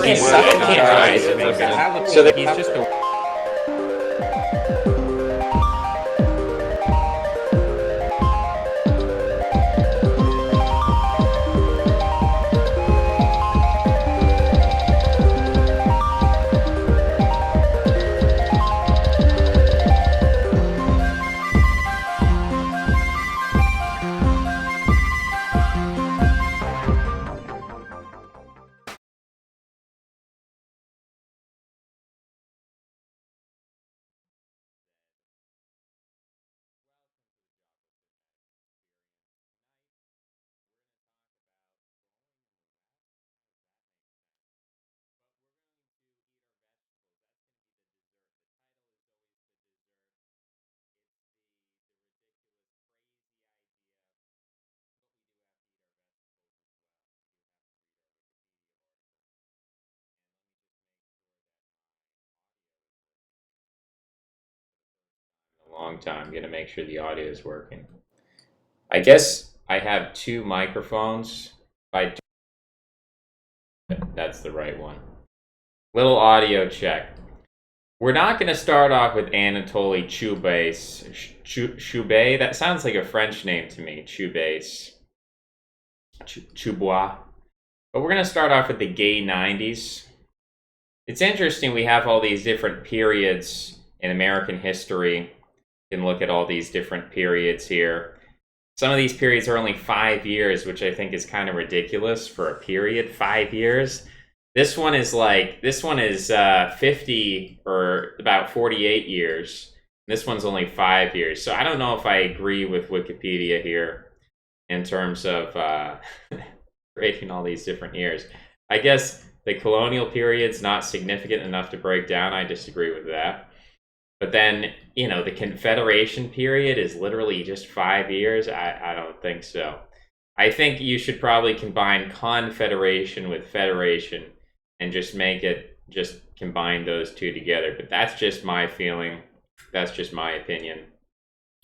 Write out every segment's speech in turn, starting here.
can't suffocate. So he's just a long time. I'm gonna make sure the audio is working. I guess I have two microphones. That's the right one. Little audio check. We're not gonna start off with Anatoly Chubais. That sounds like a French name to me. Chubais. Chubois. But we're gonna start off with the gay 90s. It's interesting we have all these different periods in American history. You can look at all these different periods here. Some of these periods are only 5 years, which I think is kind of ridiculous for a period. 5 years. This one is 50 or about 48 years. This one's only 5 years. So I don't know if I agree with Wikipedia here in terms of creating all these different years. I guess the colonial period's not significant enough to break down. I disagree with that. But then, you know, the Confederation period is literally just 5 years. I don't think so. I think you should probably combine Confederation with Federation and just combine those two together. But that's just my feeling. That's just my opinion.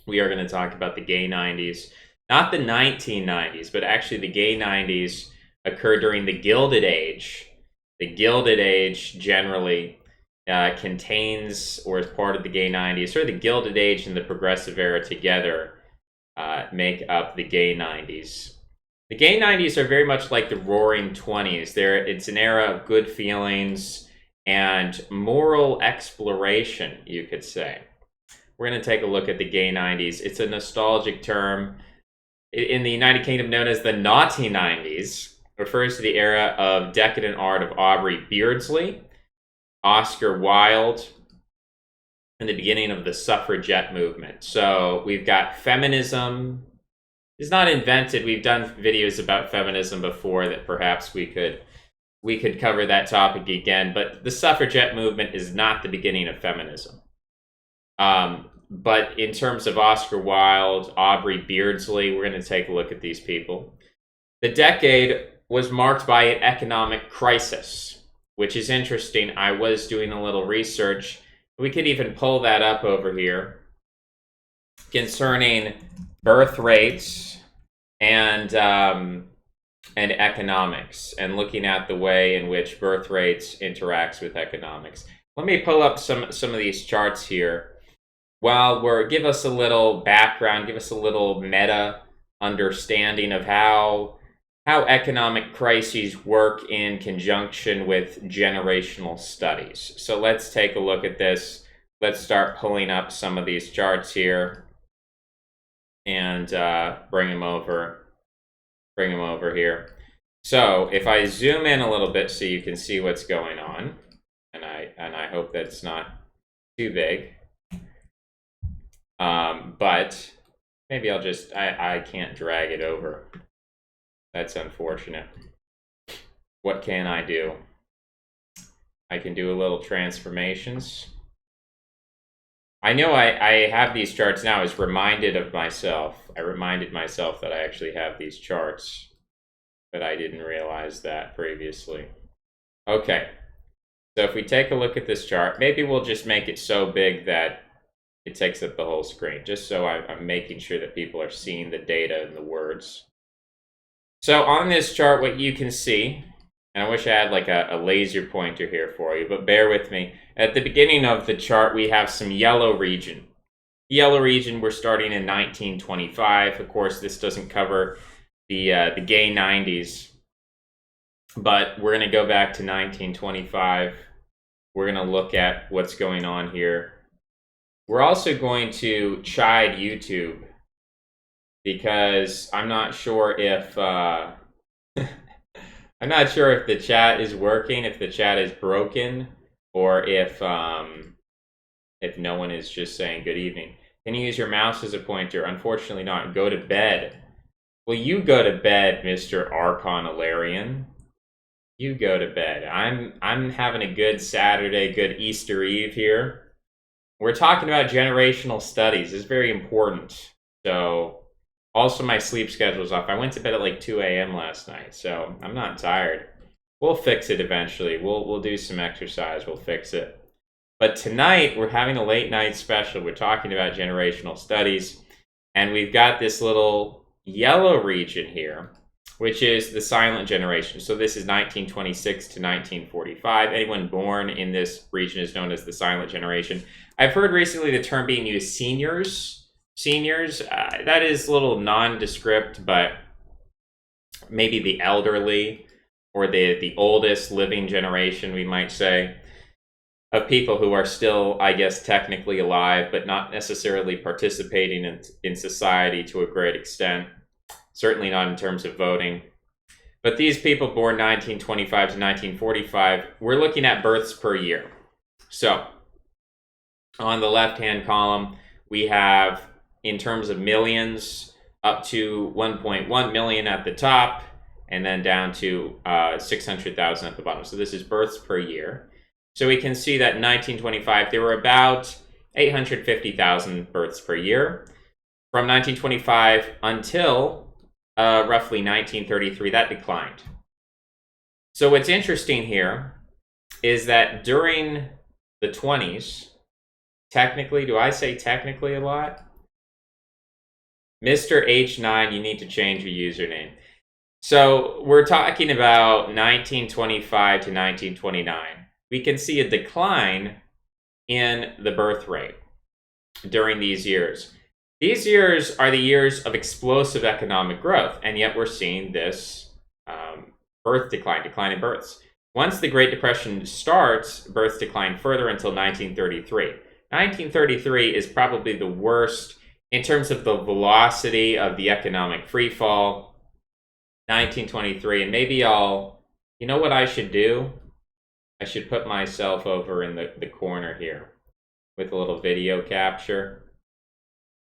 We are going to talk about the gay 90s. Not the 1990s, but actually the gay 90s occurred during the Gilded Age. The Gilded Age generally contains, or is part of the gay 90s, or the Gilded Age and the Progressive Era together make up the gay 90s. The gay 90s are very much like the Roaring 20s. It's an era of good feelings and moral exploration, you could say. We're going to take a look at the gay 90s. It's a nostalgic term. In the United Kingdom, known as the Naughty 90s, refers to the era of decadent art of Aubrey Beardsley, Oscar Wilde, and the beginning of the suffragette movement. So we've got feminism. It's not invented. We've done videos about feminism before that perhaps we could cover that topic again. But the suffragette movement is not the beginning of feminism. But in terms of Oscar Wilde, Aubrey Beardsley, we're going to take a look at these people. The decade was marked by an economic crisis, which is interesting. I was doing a little research. We could even pull that up over here concerning birth rates and economics, and looking at the way in which birth rates interacts with economics. Let me pull up some of these charts here. Give us a little background, give us a little meta understanding of how economic crises work in conjunction with generational studies. So let's take a look at this. Let's start pulling up some of these charts here and bring them over here. So if I zoom in a little bit so you can see what's going on, and I hope that's not too big. But maybe I'll just, I can't drag it over. That's unfortunate. What can I do? I can do a little transformations. I know I have these charts now. I was reminded of myself. I reminded myself that I actually have these charts, but I didn't realize that previously. Okay, so if we take a look at this chart, maybe we'll just make it so big that it takes up the whole screen, just so I'm making sure that people are seeing the data and the words. So on this chart, what you can see, And I wish I had like a laser pointer here for you, but bear with me. At the beginning of the chart, we have some yellow region. Yellow region, we're starting in 1925. Of course, this doesn't cover the gay 90s, but we're going to go back to 1925. We're going to look at what's going on here. We're also going to chide YouTube because I'm not sure if I'm not sure if the chat is working, if the chat is broken, or if no one is just saying good evening. Can you use your mouse as a pointer? Unfortunately not. Go to bed. Well, you go to bed, Mr. Archonalarian. You go to bed. I'm having a good Saturday, good Easter Eve here. We're talking about generational studies. It's very important. So, also my sleep schedule's off. I went to bed at like 2 a.m. last night, so I'm not tired. We'll fix it eventually. We'll do some exercise. We'll fix it. But tonight, we're having a late night special. We're talking about generational studies. And we've got this little yellow region here, which is the silent generation. So this is 1926 to 1945. Anyone born in this region is known as the silent generation. I've heard recently the term being used, seniors. Seniors, that is a little nondescript, but maybe the elderly or the oldest living generation, we might say, of people who are still, I guess, technically alive, but not necessarily participating in society to a great extent. Certainly not in terms of voting. But these people born 1925 to 1945, we're looking at births per year. So, on the left-hand column, we have, in terms of millions, up to 1.1 million at the top, and then down to 600,000 at the bottom. So this is births per year. So we can see that in 1925, there were about 850,000 births per year. From 1925 until roughly 1933, that declined. So what's interesting here is that during the 20s, technically, do I say technically a lot? Mr. H9, you need to change your username. So we're talking about 1925 to 1929. We can see a decline in the birth rate during these years. These years are the years of explosive economic growth, and yet we're seeing this birth decline in births. Once the Great Depression starts, births decline further until 1933. 1933 is probably the worst in terms of the velocity of the economic freefall. 1923, and maybe you know what I should do? I should put myself over in the corner here with a little video capture.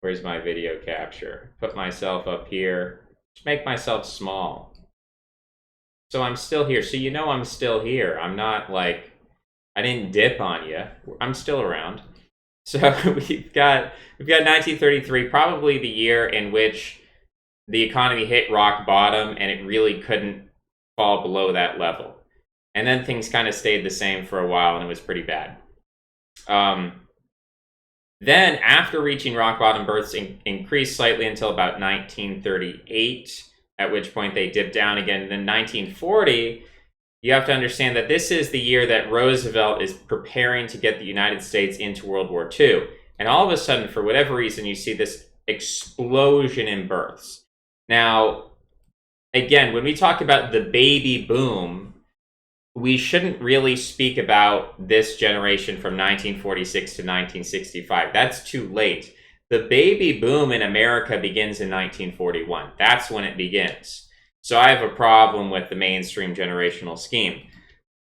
Where's my video capture? Put myself up here. Just make myself small. So I'm still here. So you know I'm still here. I'm not like, I didn't dip on you. I'm still around. So we've got 1933, probably the year in which the economy hit rock bottom and it really couldn't fall below that level. And then things kind of stayed the same for a while, and it was pretty bad. Then, after reaching rock bottom, births increased slightly until about 1938, at which point they dipped down again. And then 1940, you have to understand that this is the year that Roosevelt is preparing to get the United States into World War II. And all of a sudden, for whatever reason, you see this explosion in births. Now, again, when we talk about the baby boom, we shouldn't really speak about this generation from 1946 to 1965. That's too late. The baby boom in America begins in 1941. That's when it begins. So I have a problem with the mainstream generational scheme.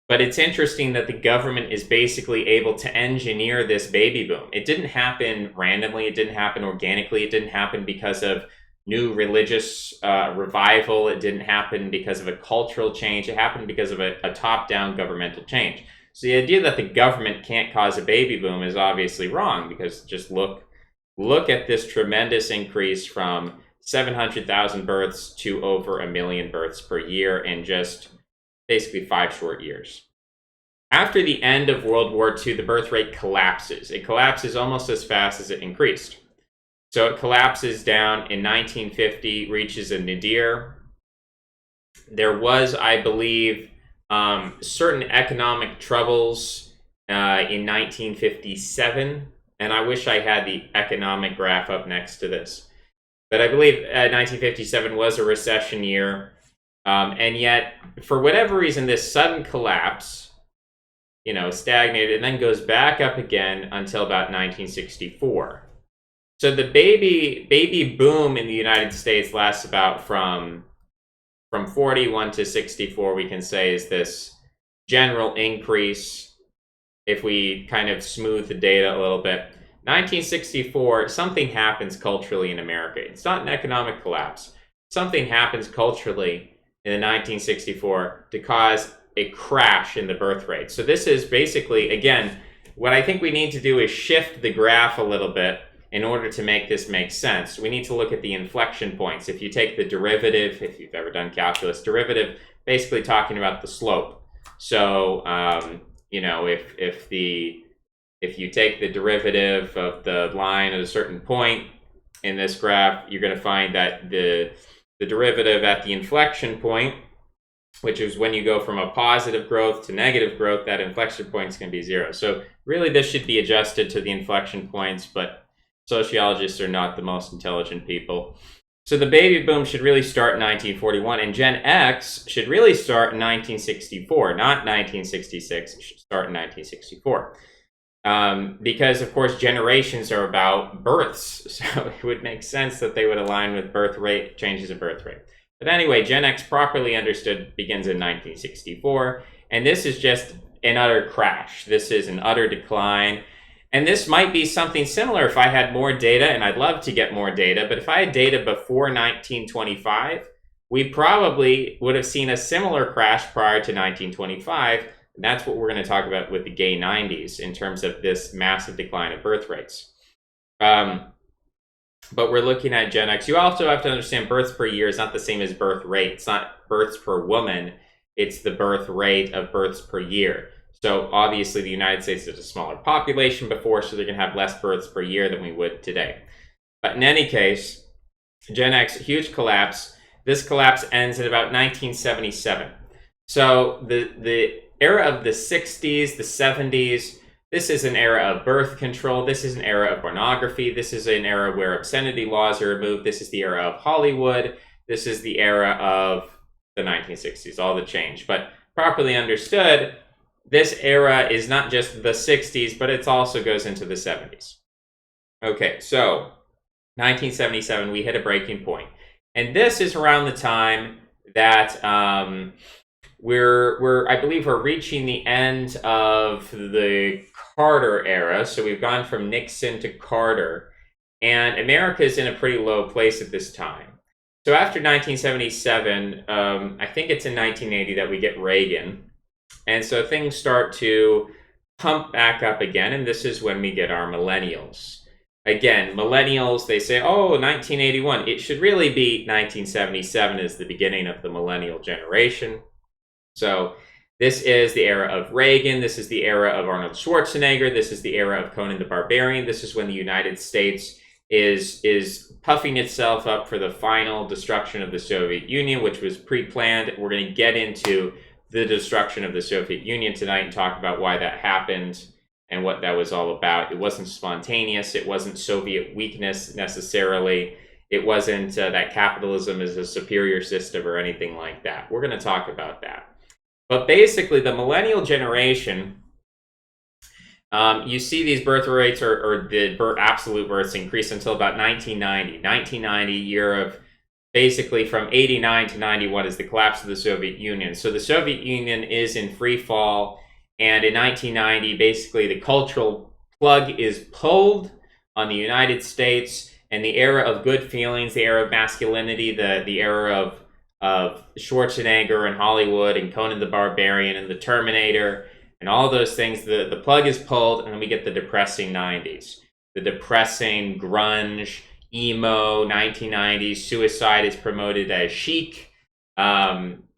But it's interesting that the government is basically able to engineer this baby boom. It didn't happen randomly. It didn't happen organically. It didn't happen because of new religious revival. It didn't happen because of a cultural change. It happened because of a top-down governmental change. So the idea that the government can't cause a baby boom is obviously wrong, because just look at this tremendous increase from 700,000 births to over 1 million births per year in just basically 5 short years. After the end of World War II, the birth rate collapses. It collapses almost as fast as it increased. So it collapses down in 1950, reaches a nadir. There was, I believe, certain economic troubles in 1957, and I wish I had the economic graph up next to this. But I believe 1957 was a recession year, and yet, for whatever reason, this sudden collapse, stagnated and then goes back up again until about 1964. So the baby boom in the United States lasts about from 41 to 64, we can say, is this general increase. If we kind of smooth the data a little bit, 1964, something happens culturally in America. It's not an economic collapse. Something happens culturally in the 1964 to cause a crash in the birth rate. So this is basically, again, what I think we need to do is shift the graph a little bit in order to make this make sense. We need to look at the inflection points. If you take the derivative, if you've ever done calculus, derivative, basically talking about the slope. So, if you take the derivative of the line at a certain point in this graph, you're going to find that the derivative at the inflection point, which is when you go from a positive growth to negative growth, that inflection point is going to be 0. So really this should be adjusted to the inflection points, but sociologists are not the most intelligent people. So the baby boom should really start in 1941, and Gen X should really start in 1964, not 1966. It should start in 1964. Because, of course, generations are about births, so it would make sense that they would align with birth rate, changes in birth rate. But anyway, Gen X, properly understood, begins in 1964, and this is just an utter crash. This is an utter decline. And this might be something similar if I had more data, and I'd love to get more data, but if I had data before 1925, we probably would have seen a similar crash prior to 1925. And that's what we're going to talk about with the gay 90s in terms of this massive decline of birth rates. But we're looking at Gen X. You also have to understand births per year is not the same as birth rate. It's not births per woman. It's the birth rate of births per year. So obviously the United States has a smaller population before, so they're going to have less births per year than we would today. But in any case, Gen X, huge collapse. This collapse ends at about 1977. So the era of the 60s, the 70s, this is an era of birth control. This is an era of pornography. This is an era where obscenity laws are removed. This is the era of Hollywood. This is the era of the 1960s, all the change. But properly understood, this era is not just the 60s, but it also goes into the 70s. Okay, so 1977, we hit a breaking point. And this is around the time that I believe we're reaching the end of the Carter era. So we've gone from Nixon to Carter, and America is in a pretty low place at this time. So after 1977, I think it's in 1980 that we get Reagan. And so things start to pump back up again, and this is when we get our millennials. Again, millennials, they say, oh, 1981. It should really be 1977 is the beginning of the millennial generation. So this is the era of Reagan. This is the era of Arnold Schwarzenegger. This is the era of Conan the Barbarian. This is when the United States is puffing itself up for the final destruction of the Soviet Union, which was pre-planned. We're going to get into the destruction of the Soviet Union tonight and talk about why that happened and what that was all about. It wasn't spontaneous. It wasn't Soviet weakness necessarily. It wasn't that capitalism is a superior system or anything like that. We're going to talk about that. But basically, the millennial generation, you see these birth rates or the absolute births increase until about 1990. 1990, year of basically from 89 to 91 is the collapse of the Soviet Union. So the Soviet Union is in free fall. And in 1990, basically the cultural plug is pulled on the United States, and the era of good feelings, the era of masculinity, the era of Schwarzenegger and Hollywood and Conan the Barbarian and the Terminator and all those things, the plug is pulled, and then we get the depressing 90s. The depressing grunge, emo 1990s, suicide is promoted as chic.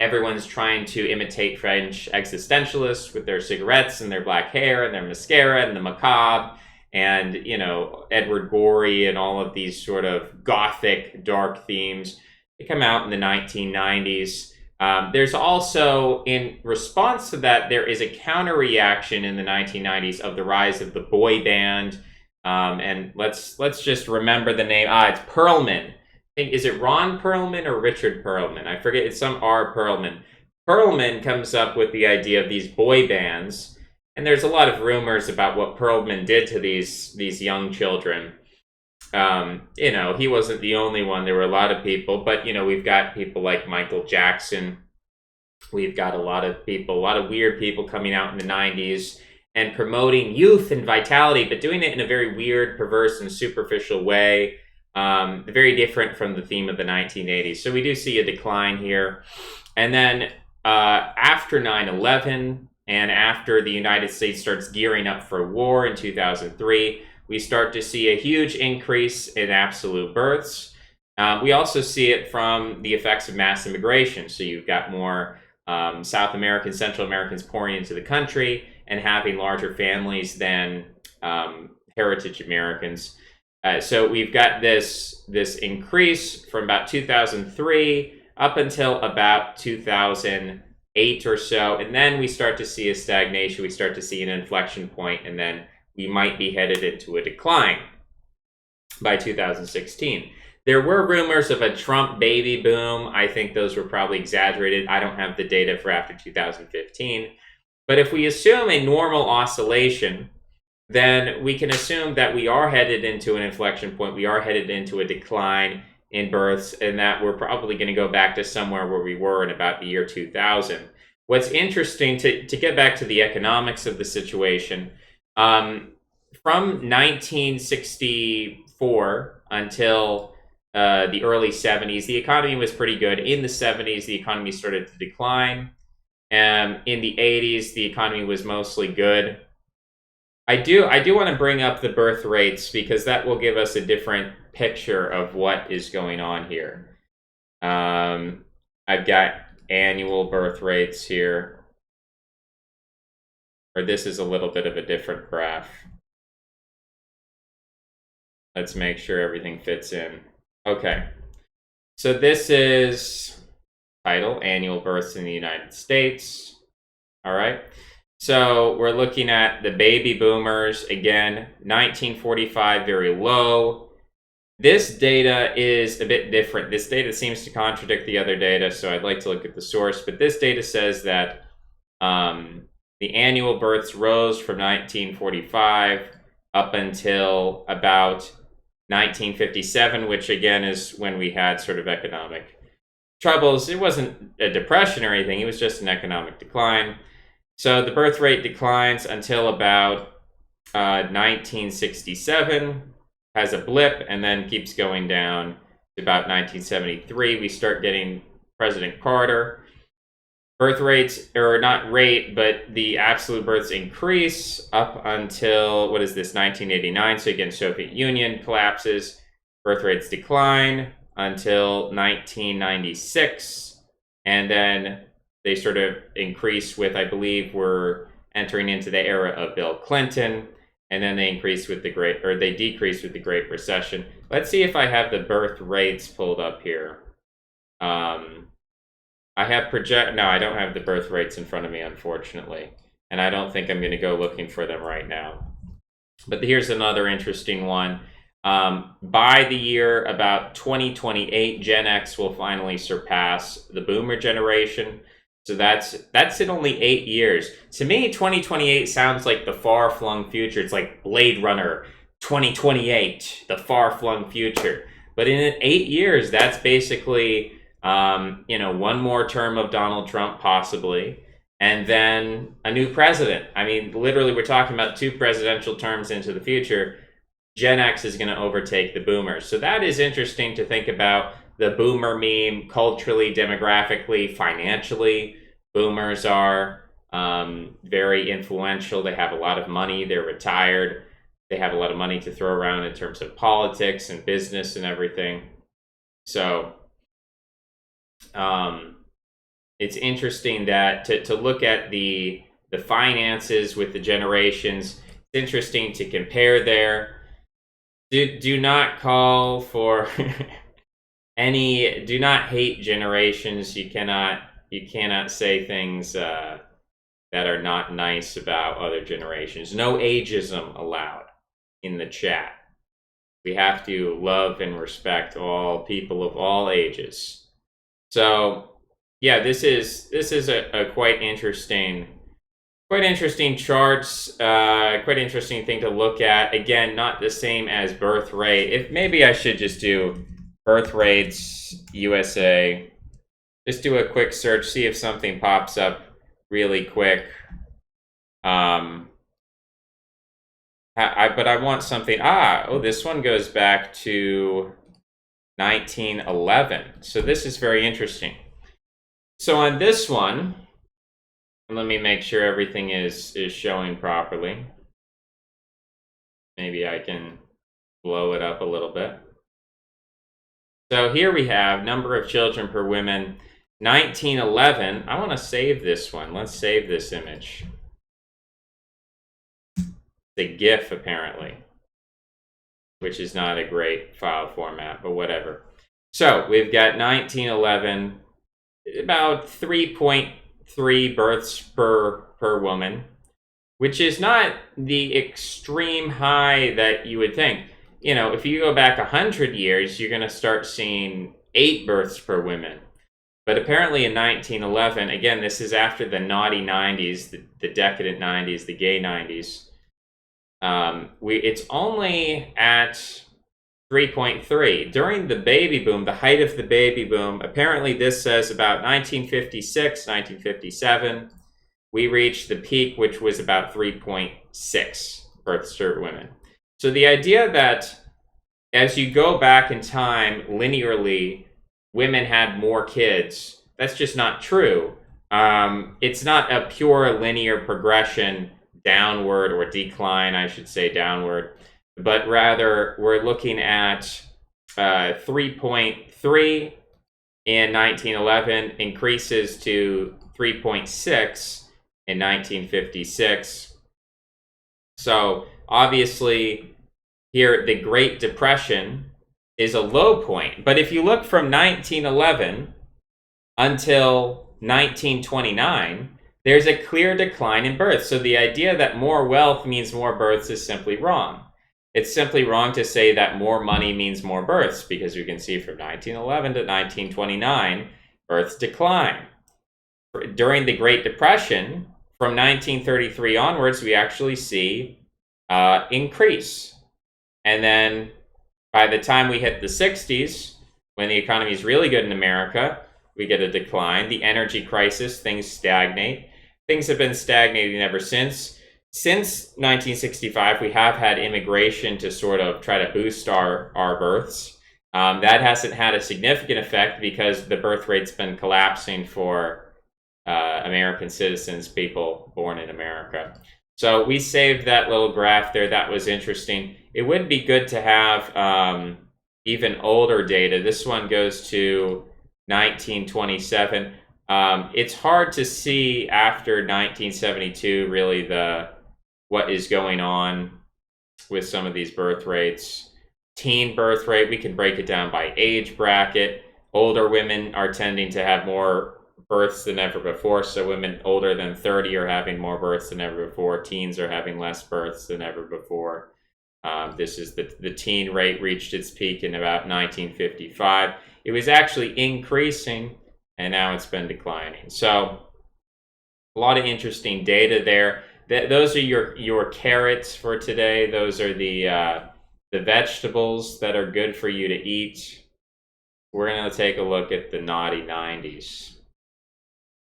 Everyone's trying to imitate French existentialists with their cigarettes and their black hair and their mascara and the macabre and, Edward Gorey and all of these sort of gothic dark themes. They come out in the 1990s. There's also, in response to that, there is a counter reaction in the 1990s of the rise of the boy band. And let's just remember the name. It's Perlman. Is it Ron Perlman or Richard Perlman? I forget. It's some R. Perlman. Perlman comes up with the idea of these boy bands, and there's a lot of rumors about what Perlman did to these young children. He wasn't the only one. There were a lot of people, but we've got people like Michael Jackson. We've got a lot of weird people coming out in the 90s and promoting youth and vitality, but doing it in a very weird, perverse, and superficial way. Very different from the theme of the 1980s. So we do see a decline here. And then after 9/11 and after the United States starts gearing up for war in 2003, we start to see a huge increase in absolute births. We also see it from the effects of mass immigration. So you've got more South Americans, Central Americans pouring into the country and having larger families than heritage Americans. So we've got this increase from about 2003 up until about 2008 or so. And then we start to see a stagnation. We start to see an inflection point, and then we might be headed into a decline by 2016. There were rumors of a Trump baby boom. I think those were probably exaggerated. I don't have the data for after 2015. But if we assume a normal oscillation, then we can assume that we are headed into an inflection point. We are headed into a decline in births, and that we're probably going to go back to somewhere where we were in about the year 2000. What's interesting, to get back to the economics of the situation, from 1964 until the early 70s, the economy was pretty good. In the 70s, the economy started to decline. In the 80s, the economy was mostly good. I do want to bring up the birth rates because that will give us a different picture of what is going on here. I've got annual birth rates here. Or this is a little bit of a different graph. Let's make sure everything fits in. Okay. So this is title, Annual Births in the United States. All right. So we're looking at the baby boomers. Again, 1945, very low. This data is a bit different. This data seems to contradict the other data, so I'd like to look at the source. But this data says that the annual births rose from 1945 up until about 1957, which again is when we had sort of economic troubles. It wasn't a depression or anything. It was just an economic decline. So the birth rate declines until about 1967, has a blip, and then keeps going down to about 1973. We start getting President Carter. Birth rates, or not rate, but the absolute births increase up until, 1989. So again, Soviet Union collapses. Birth rates decline until 1996. And then they sort of increase with, I believe, we're entering into the era of Bill Clinton. And then they decrease with the Great Recession. Let's see if I have the birth rates pulled up here. No, I don't have the birth rates in front of me, unfortunately. And I don't think I'm going to go looking for them right now. But here's another interesting one. By the year about 2028, Gen X will finally surpass the boomer generation. So that's in only 8 years. To me, 2028 sounds like the far-flung future. It's like Blade Runner 2028, the far-flung future. But in 8 years, that's basically one more term of Donald Trump, possibly, and then a new president. I mean, literally, we're talking about 2 presidential terms into the future. Gen X is going to overtake the boomers. So that is interesting to think about. The boomer meme, culturally, demographically, financially, boomers are very influential. They have a lot of money. They're retired. They have a lot of money to throw around in terms of politics and business and everything. So it's interesting that to look at the finances with the generations. It's interesting to compare there. Do not call for do not hate generations. You cannot say things that are not nice about other generations. No ageism allowed in the chat. We have to love and respect all people of all ages. So yeah, this is a quite interesting charts, quite interesting thing to look at. Again, not the same as birth rate. If maybe I should just do birth rates USA. Just do a quick search, see if something pops up really quick. But I want something. This one goes back to 1911. So this is very interesting. So on this one, let me make sure everything is showing properly. Maybe I can blow it up a little bit. So here we have number of children per woman. 1911. I want to save this one. Let's save this image. The GIF, apparently, which is not a great file format, but whatever. So we've got 1911, about 3.3 births per woman, which is not the extreme high that you would think. You know, if you go back 100 years, you're going to start seeing 8 births per woman. But apparently in 1911, again, this is after the naughty 90s, the decadent 90s, the gay 90s. It's only at 3.3. During the baby boom, the height of the baby boom, apparently this says about 1956, 1957, we reached the peak, which was about 3.6 births per women. So the idea that as you go back in time linearly, women had more kids, that's just not true. It's not a pure linear progression downward, or decline, I should say downward, but rather we're looking at 3.3 in 1911, increases to 3.6 in 1956. So obviously here the Great Depression is a low point. But if you look from 1911 until 1929, there's a clear decline in births. So the idea that more wealth means more births is simply wrong. It's simply wrong to say that more money means more births, because we can see from 1911 to 1929, births decline. During the Great Depression, from 1933 onwards, we actually see increase. And then by the time we hit the 60s, when the economy is really good in America, we get a decline. The energy crisis, things stagnate. Things have been stagnating ever since. Since 1965, we have had immigration to sort of try to boost our births. That hasn't had a significant effect because the birth rate's been collapsing for American citizens, people born in America. So we saved that little graph there. That was interesting. It would be good to have even older data. This one goes to 1927. It's hard to see after 1972 really what is going on with some of these birth rates. Teen birth rate, we can break it down by age bracket. Older women are tending to have more births than ever before. So women older than 30 are having more births than ever before. Teens are having less births than ever before. This is the teen rate reached its peak in about 1955. It was actually increasing, and now it's been declining. So a lot of interesting data there. Those are your carrots for today. Those are the vegetables that are good for you to eat. We're going to take a look at the naughty 90s.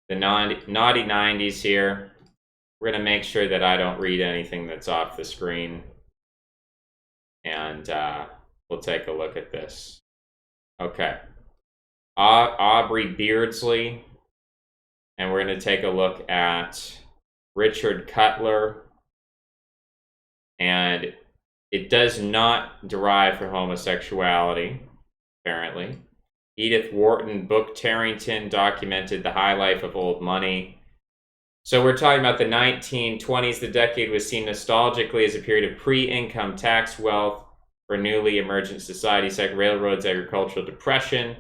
The naughty 90s here. We're going to make sure that I don't read anything that's off the screen. And we'll take a look at this. Okay. Aubrey Beardsley. And we're going to take a look at Richard Cutler. And it does not derive from homosexuality, apparently. Edith Wharton, Book Tarrington documented the high life of old money. So we're talking about the 1920s. The decade was seen nostalgically as a period of pre-income tax wealth for newly emergent societies like railroads, agricultural depression.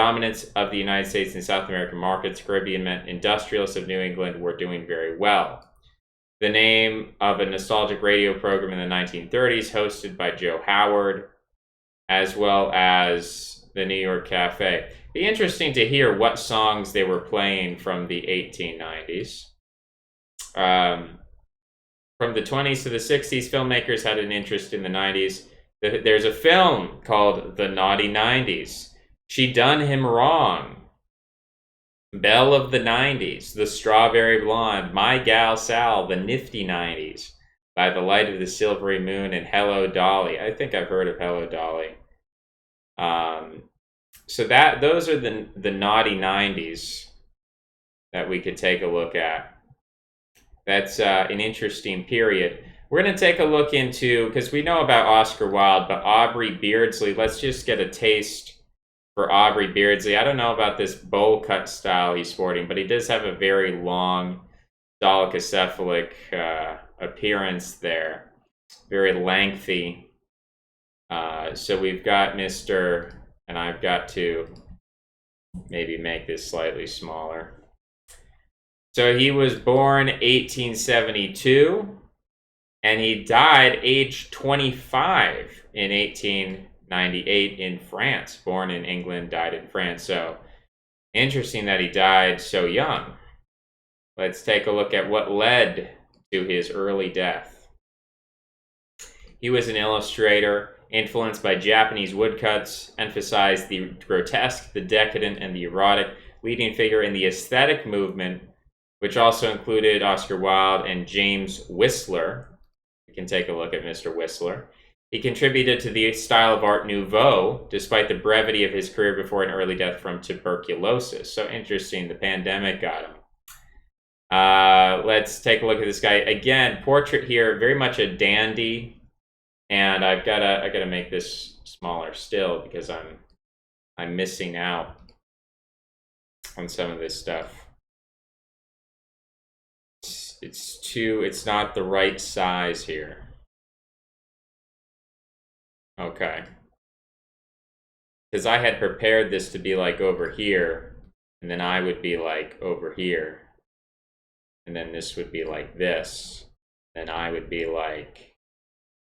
dominance of the United States in South American markets, Caribbean meant industrialists of New England were doing very well. The name of a nostalgic radio program in the 1930s hosted by Joe Howard, as well as the New York Cafe. Be interesting to hear what songs they were playing from the 1890s. From the 20s to the 60s, filmmakers had an interest in the 90s. There's a film called The Naughty 90s. She Done Him Wrong. Belle of the 90s. The Strawberry Blonde. My Gal Sal. The Nifty 90s. By the Light of the Silvery Moon and Hello Dolly. I think I've heard of Hello Dolly. So those are the naughty 90s that we could take a look at. That's an interesting period. We're going to take a look into, because we know about Oscar Wilde, but Aubrey Beardsley. Let's just get a taste for Aubrey Beardsley. I don't know about this bowl cut style he's sporting, but he does have a very long dolichocephalic appearance there. Very lengthy. So we've got Mr., and I've got to maybe make this slightly smaller. So he was born 1872, and he died age 25 in 1898 in France. Born in England, died in France. So interesting that he died so young. Let's take a look at what led to his early death. He was an illustrator, influenced by Japanese woodcuts, emphasized the grotesque, the decadent, and the erotic, leading figure in the aesthetic movement, which also included Oscar Wilde and James Whistler. We can take a look at Mr. Whistler. He contributed to the style of Art Nouveau, despite the brevity of his career before an early death from tuberculosis. So interesting, the pandemic got him. Let's take a look at this guy. Again, portrait here, very much a dandy. And I gotta make this smaller still because I'm missing out on some of this stuff. It's not the right size here. Okay. Because I had prepared this to be like over here, and then I would be like over here. And then this would be like this. And I would be like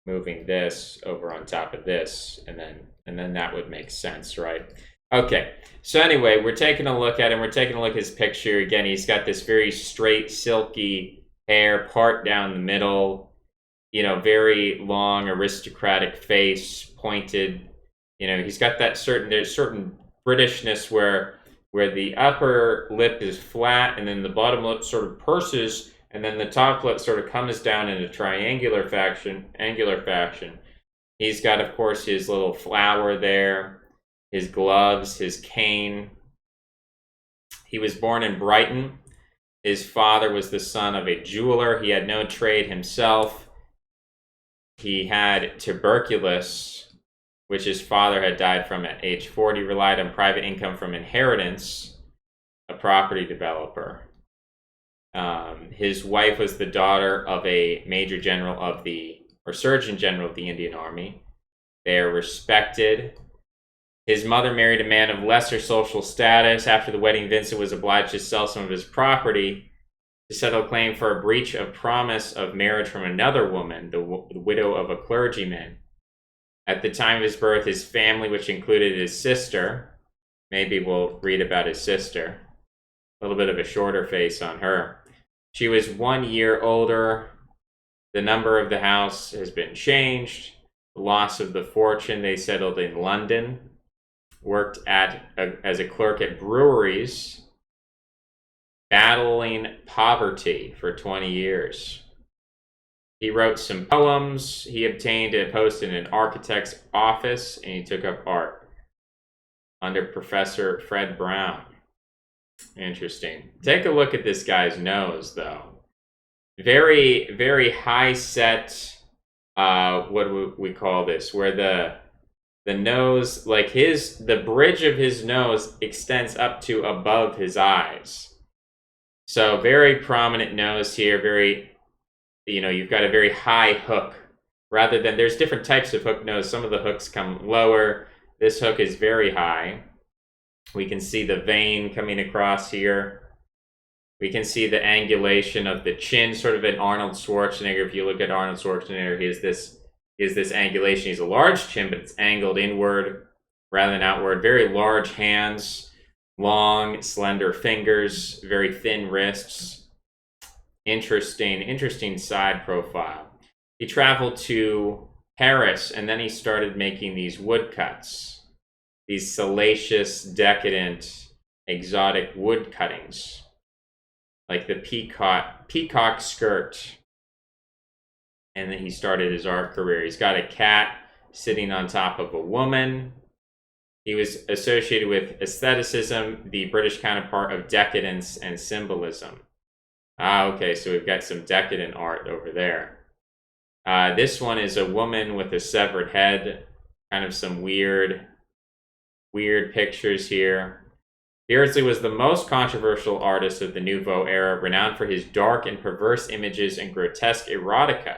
moving this over on top of this, and then that would make sense, right? Okay, so anyway, we're taking a look at him. We're taking a look at his picture. Again, he's got this very straight, silky hair, part down the middle, you know, very long, aristocratic face, pointed. You know, he's got that there's certain Britishness where the upper lip is flat, and then the bottom lip sort of purses, and then the top lip sort of comes down in a triangular fashion. He's got, of course, his little flower there, his gloves, his cane. He was born in Brighton. His father was the son of a jeweler. He had no trade himself. He had tuberculosis, which his father had died from at age 40, relied on private income from inheritance, a property developer. His wife was the daughter of a major general surgeon general of the Indian Army. They are respected. His mother married a man of lesser social status. After the wedding, Vincent was obliged to sell some of his property to settle claim for a breach of promise of marriage from another woman, the widow of a clergyman. At the time of his birth, his family, which included his sister, maybe we'll read about his sister, a little bit of a shorter face on her. She was 1 year older. The number of the house has been changed. The loss of the fortune, they settled in London. Worked as a clerk at breweries, battling poverty for 20 years. He wrote some poems. He obtained a post in an architect's office, and he took up art under Professor Fred Brown. Interesting. Take a look at this guy's nose, though. Very, very high set, what do we call this? Where the nose, like the bridge of his nose extends up to above his eyes. So very prominent nose here, very, you know, you've got a very high hook. Rather than, there's different types of hook nose. Some of the hooks come lower. This hook is very high. We can see the vein coming across here. We can see the angulation of the chin, sort of an Arnold Schwarzenegger. If you look at Arnold Schwarzenegger, he has this angulation. He's a large chin, but it's angled inward rather than outward. Very large hands, long, slender fingers, very thin wrists. Interesting side profile. He traveled to Paris, and then he started making these woodcuts, these salacious, decadent, exotic wood cuttings, like the peacock skirt. And then he started his art career. He's got a cat sitting on top of a woman. He was associated with aestheticism, the British counterpart of decadence and symbolism. Okay, so we've got some decadent art over there. This one is a woman with a severed head. Kind of some weird pictures here. Beardsley was the most controversial artist of the Nouveau era, renowned for his dark and perverse images and grotesque erotica.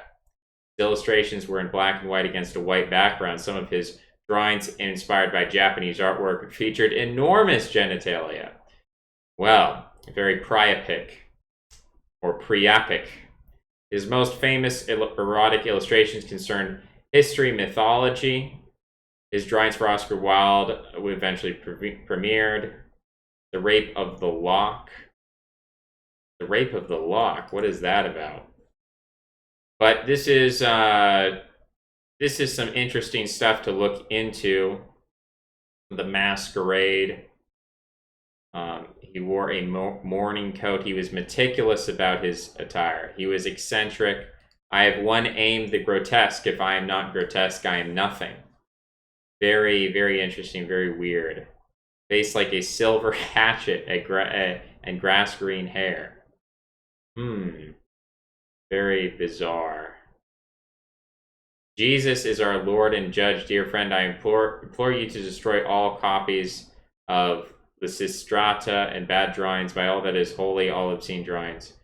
His illustrations were in black and white against a white background. Some of his drawings, inspired by Japanese artwork, featured enormous genitalia. Well, very priapic, or priapic. His most famous erotic illustrations concerned history, mythology. His drawings for Oscar Wilde eventually premiered. The Rape of the Lock. The Rape of the Lock. What is that about? But this is some interesting stuff to look into. The Masquerade. He wore a mourning coat. He was meticulous about his attire. He was eccentric. I have one aim, the grotesque. If I am not grotesque, I am nothing. Very, very interesting, very weird. Face like a silver hatchet and grass green hair. Very bizarre. Jesus is our Lord and Judge, dear friend. I implore you to destroy all copies of the Sistrata and bad drawings by all that is holy, all obscene drawings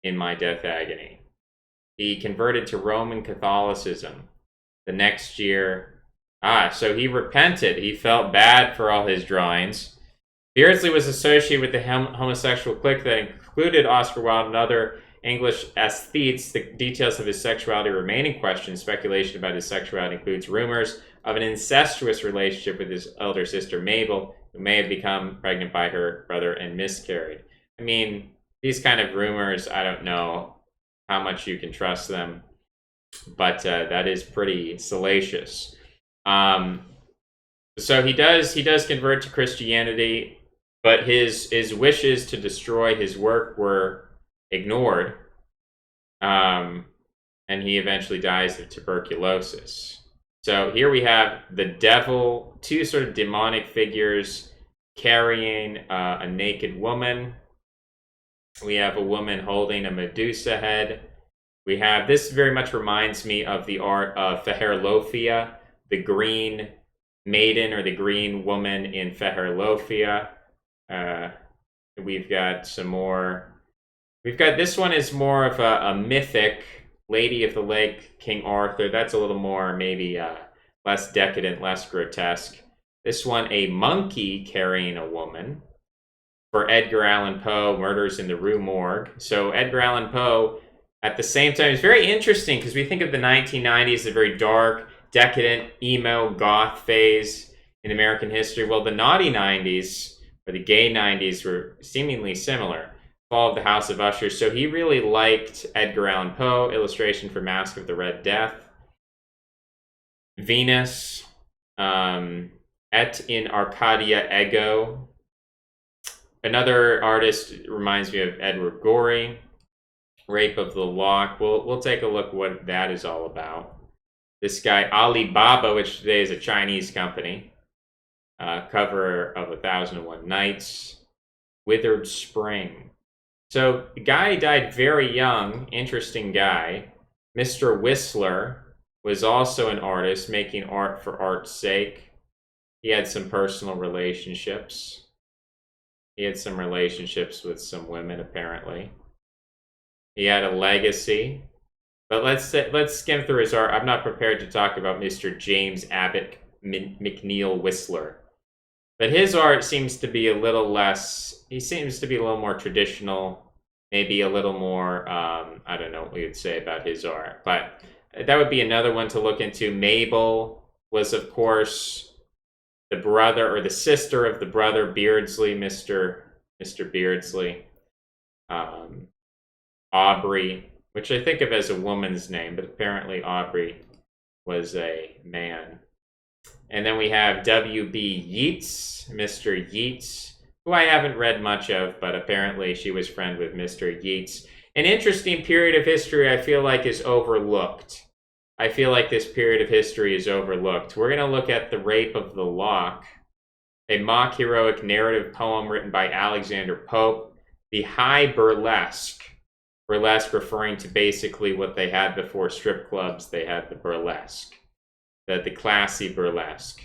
in my death agony. He converted to Roman Catholicism the next year. So he repented. He felt bad for all his drawings. Beardsley was associated with the homosexual clique that included Oscar Wilde and other English aesthetes. The details of his sexuality remain in question. Speculation about his sexuality includes rumors of an incestuous relationship with his elder sister Mabel, who may have become pregnant by her brother and miscarried. I mean, these kind of rumors, I don't know how much you can trust them, but that is pretty salacious. So he does convert to Christianity, but his wishes to destroy his work were ignored, and he eventually dies of tuberculosis. So here we have the devil, two sort of demonic figures carrying a naked woman. We have a woman holding a Medusa head. We have, this very much reminds me of the art of Feherlophia, the green maiden or the green woman in Feherlophia. We've got some more. We've got, this one is more of a mythic, Lady of the Lake, King Arthur. That's a little more maybe less decadent, less grotesque. This one, a monkey carrying a woman. For Edgar Allan Poe, Murders in the Rue Morgue. So Edgar Allan Poe, at the same time, is very interesting because we think of the 1990s, a very dark, decadent, emo, goth phase in American history. Well, the naughty 90s, or the gay 90s, were seemingly similar. Fall of the House of Usher. So he really liked Edgar Allan Poe, illustration for Mask of the Red Death. Venus, Et in Arcadia Ego. Another artist reminds me of Edward Gorey. Rape of the Lock. We'll take a look what that is all about. This guy, Alibaba, which today is a Chinese company. Cover of 1001 Nights. Withered Spring. So the guy died very young. Interesting guy. Mr. Whistler was also an artist, making art for art's sake. He had some personal relationships. He had some relationships with some women, apparently. He had a legacy. But let's skim through his art. I'm not prepared to talk about Mr. James Abbott McNeill Whistler. But his art seems to be a little less, he seems to be a little more traditional, maybe a little more, I don't know what we would say about his art. But that would be another one to look into. Mabel was, of course, the brother or the sister of the brother Beardsley, Mr. Beardsley. Aubrey, which I think of as a woman's name, but apparently Aubrey was a man. And then we have W.B. Yeats, Mr. Yeats, who I haven't read much of, but apparently she was friend with Mr. Yeats. An interesting period of history I feel like is overlooked. I feel like this period of history is overlooked. We're going to look at The Rape of the Lock, a mock heroic narrative poem written by Alexander Pope. The high burlesque. Burlesque referring to basically what they had before strip clubs. They had the burlesque, the classy burlesque.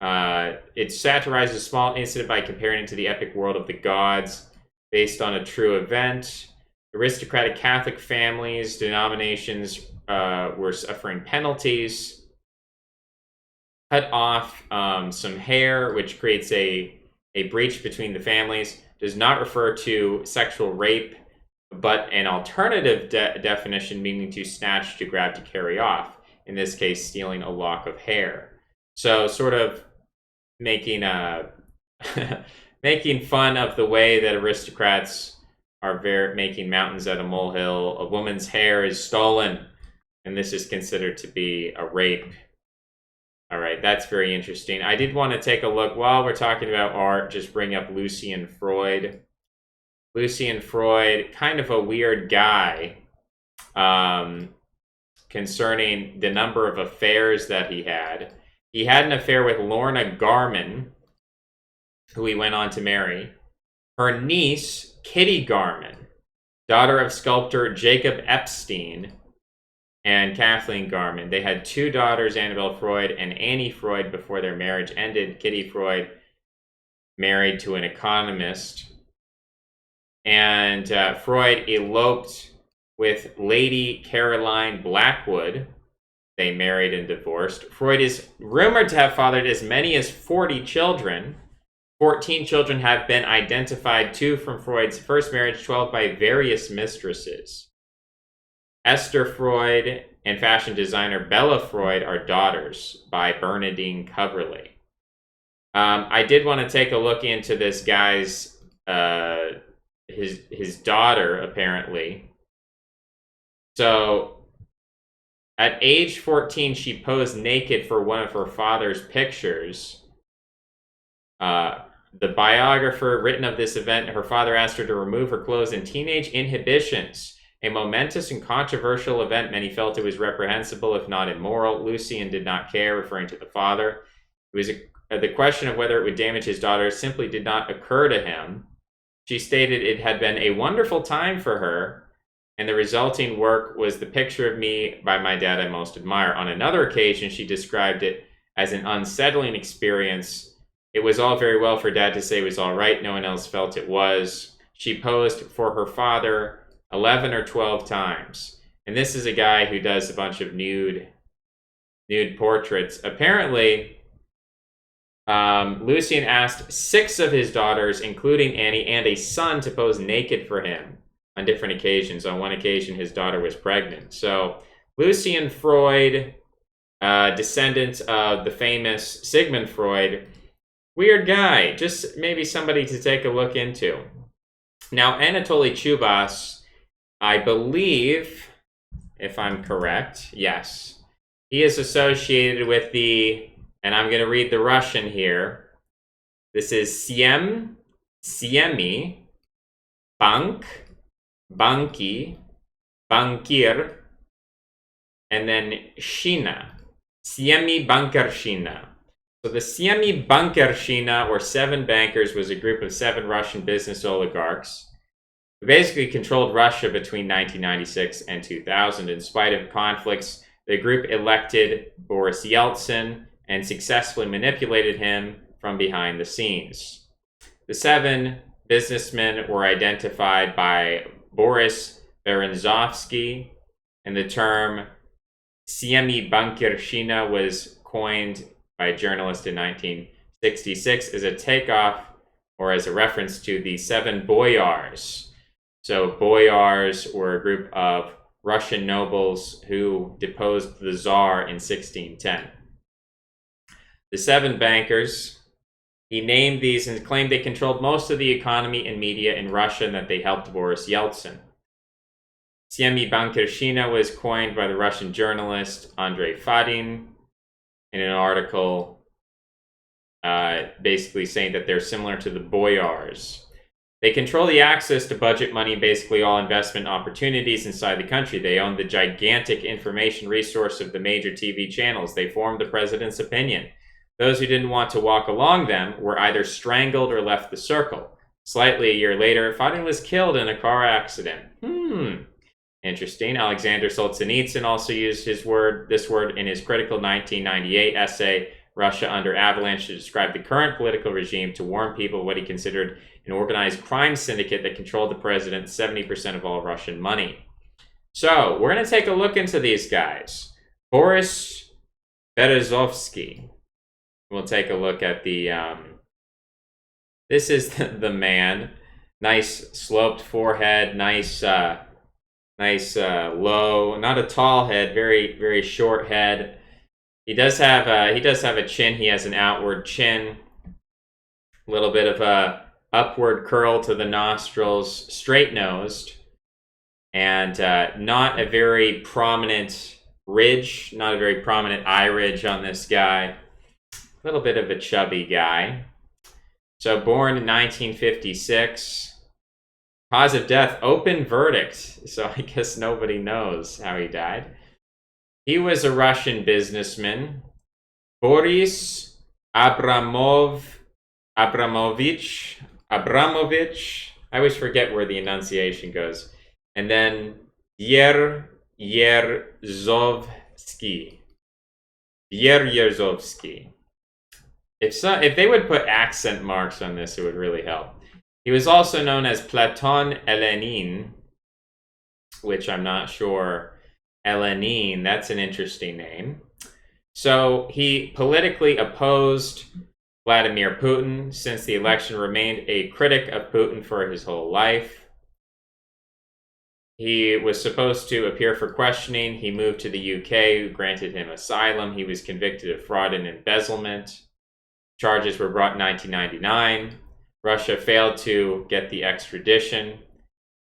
It satirizes a small incident by comparing it to the epic world of the gods, based on a true event. Aristocratic Catholic families, denominations were suffering penalties. Cut off some hair, which creates a breach between the families. Does not refer to sexual rape, but an alternative definition meaning to snatch, to grab, to carry off. In this case, stealing a lock of hair. So sort of making making fun of the way that aristocrats are making mountains out of molehill. A woman's hair is stolen, and this is considered to be a rape. All right, that's very interesting. I did want to take a look, while we're talking about art, just bring up Lucian Freud. Lucian Freud, kind of a weird guy, concerning the number of affairs that he had. He had an affair with Lorna Garman, who he went on to marry. Her niece, Kitty Garman, daughter of sculptor Jacob Epstein and Kathleen Garman. They had two daughters, Annabelle Freud and Annie Freud, before their marriage ended. Kitty Freud married to an economist. And Freud eloped with Lady Caroline Blackwood. They married and divorced. Freud is rumored to have fathered as many as 40 children. 14 children have been identified, 2 from Freud's first marriage, 12 by various mistresses. Esther Freud and fashion designer Bella Freud are daughters by Bernadine Coverley. I did want to take a look into this guy's his daughter, apparently. So at age 14, she posed naked for one of her father's pictures. The biographer written of this event, her father asked her to remove her clothes in teenage inhibitions. A momentous and controversial event. Many felt it was reprehensible, if not immoral. Lucian did not care, referring to the father. It was the question of whether it would damage his daughter simply did not occur to him. She stated it had been a wonderful time for her, and the resulting work was the picture of me by my dad I most admire. On another occasion, she described it as an unsettling experience. It was all very well for dad to say it was all right. No one else felt it was. She posed for her father 11 or 12 times. And this is a guy who does a bunch of nude portraits. Apparently, Lucian asked 6 of his daughters, including Annie, and a son to pose naked for him on different occasions. On one occasion, his daughter was pregnant. So Lucian Freud, descendant of the famous Sigmund Freud, weird guy. Just maybe somebody to take a look into. Now, Anatoly Chubas, I believe, if I'm correct, yes, he is associated with the, and I'm going to read the Russian here. This is Siemi, Bank, Banki, Bankir, and then Shina. Semibankischina. So the Semibankischina, or Seven Bankers, was a group of 7 Russian business oligarchs who basically controlled Russia between 1996 and 2000. In spite of conflicts, the group elected Boris Yeltsin and successfully manipulated him from behind the scenes. The 7 businessmen were identified by Boris Berezovsky, and the term Semibankischina was coined by a journalist in 66 is a takeoff or as a reference to the seven boyars. So boyars were a group of Russian nobles who deposed the Tsar in 1610. The seven bankers, he named these and claimed they controlled most of the economy and media in Russia and that they helped Boris Yeltsin. Semibankischina was coined by the Russian journalist Andrei Fadin in an article basically saying that they're similar to the boyars. They control the access to budget money and basically all investment opportunities inside the country. They own the gigantic information resource of the major TV channels. They formed the president's opinion. Those who didn't want to walk along them were either strangled or left the circle. Slightly a year later, Fadin was killed in a car accident. Interesting. Alexander Solzhenitsyn also used this word in his critical 1998 essay, Russia Under Avalanche, to describe the current political regime, to warn people of what he considered an organized crime syndicate that controlled the president 70% of all Russian money. So, we're going to take a look into these guys. Boris Berezovsky. We'll take a look at the, this is the man. Nice sloped forehead, nice low, not a tall head, very, very short head. He does have a chin. He has an outward chin, a little bit of a upward curl to the nostrils, straight-nosed, and not a very prominent ridge, not a very prominent eye ridge on this guy. A little bit of a chubby guy. So born in 1956. Cause of death, open verdict. So I guess nobody knows how he died. He was a Russian businessman. Boris Abramovich. I always forget where the enunciation goes. And then Yerzovsky. If they would put accent marks on this, it would really help. He was also known as Platon Elenin, which I'm not sure. Elenin, that's an interesting name. So he politically opposed Vladimir Putin since the election, remained a critic of Putin for his whole life. He was supposed to appear for questioning. He moved to the UK, who granted him asylum. He was convicted of fraud and embezzlement. Charges were brought in 1999. Russia failed to get the extradition.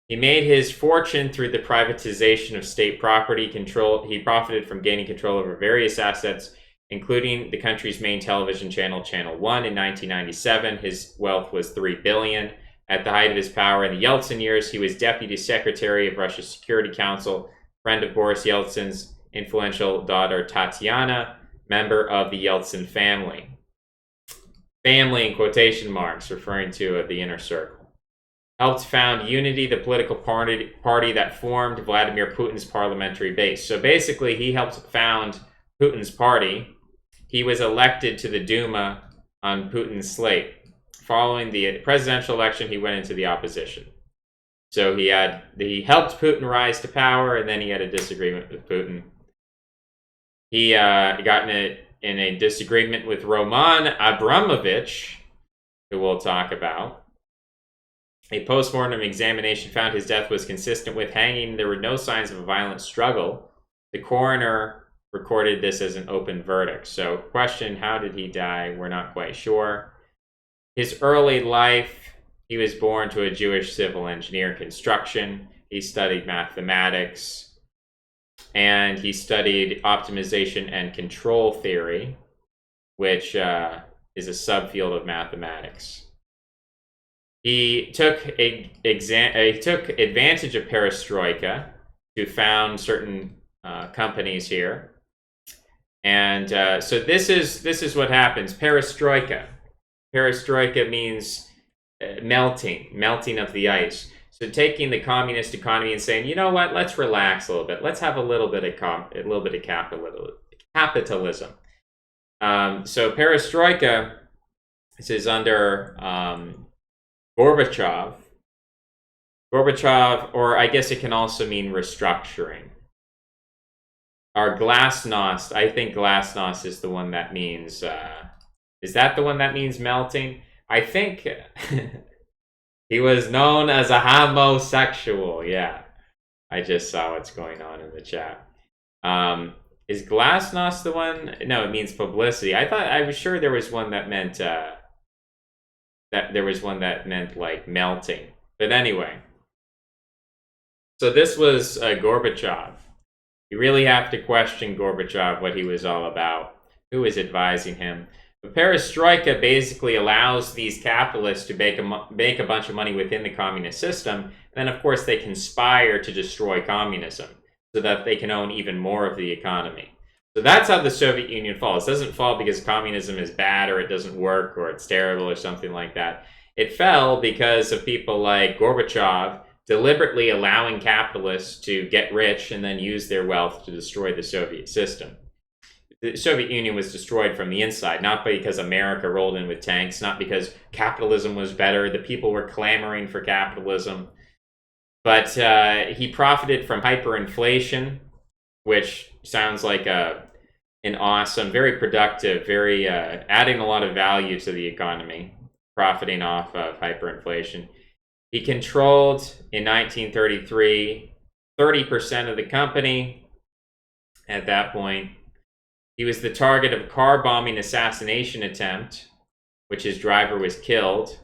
He made his fortune through the privatization of state property control. He profited from gaining control over various assets, including the country's main television channel, Channel 1, in 1997. His wealth was $3 billion. At the height of his power in the Yeltsin years, he was deputy secretary of Russia's Security Council, friend of Boris Yeltsin's influential daughter, Tatiana, member of the Yeltsin family. Family in quotation marks, referring to the inner circle. Helped found Unity, the political party that formed Vladimir Putin's parliamentary base. So basically, he helped found Putin's party. He was elected to the Duma on Putin's slate. Following the presidential election, he went into the opposition. So he helped Putin rise to power, and then he had a disagreement with Putin. He got in a disagreement with Roman Abramovich, who we'll talk about. A postmortem examination found his death was consistent with hanging. There were no signs of a violent struggle. The coroner recorded this as an open verdict. So, question, how did he die? We're not quite sure. His early life, he was born to a Jewish civil engineer construction. He studied mathematics. And he studied optimization and control theory, which is a subfield of mathematics. He took advantage of perestroika to found certain companies here, and so this is what happens. Perestroika means melting of the ice. So taking the communist economy and saying, you know what, let's relax a little bit. Let's have a little bit of capitalism. So perestroika, this is under Gorbachev, or I guess it can also mean restructuring. Or glasnost, I think glasnost is the one that means Is that the one that means melting? I think he was known as a homosexual. Yeah, I just saw what's going on in the chat. Is glasnost the one? No, it means publicity. I was sure there was one that meant like melting. But anyway, so this was Gorbachev. You really have to question Gorbachev, what he was all about, who was advising him. But perestroika basically allows these capitalists to make a bunch of money within the communist system, and then of course they conspire to destroy communism so that they can own even more of the economy. So that's how the Soviet Union falls. It doesn't fall because communism is bad or it doesn't work or it's terrible or something like that. It fell because of people like Gorbachev deliberately allowing capitalists to get rich and then use their wealth to destroy the Soviet system. The Soviet Union was destroyed from the inside, not because America rolled in with tanks, not because capitalism was better, the people were clamoring for capitalism. But he profited from hyperinflation, which sounds like an awesome, very productive, very adding a lot of value to the economy, profiting off of hyperinflation. He controlled, in 1933, 30% of the company at that point. He was the target of a car bombing assassination attempt, which his driver was killed.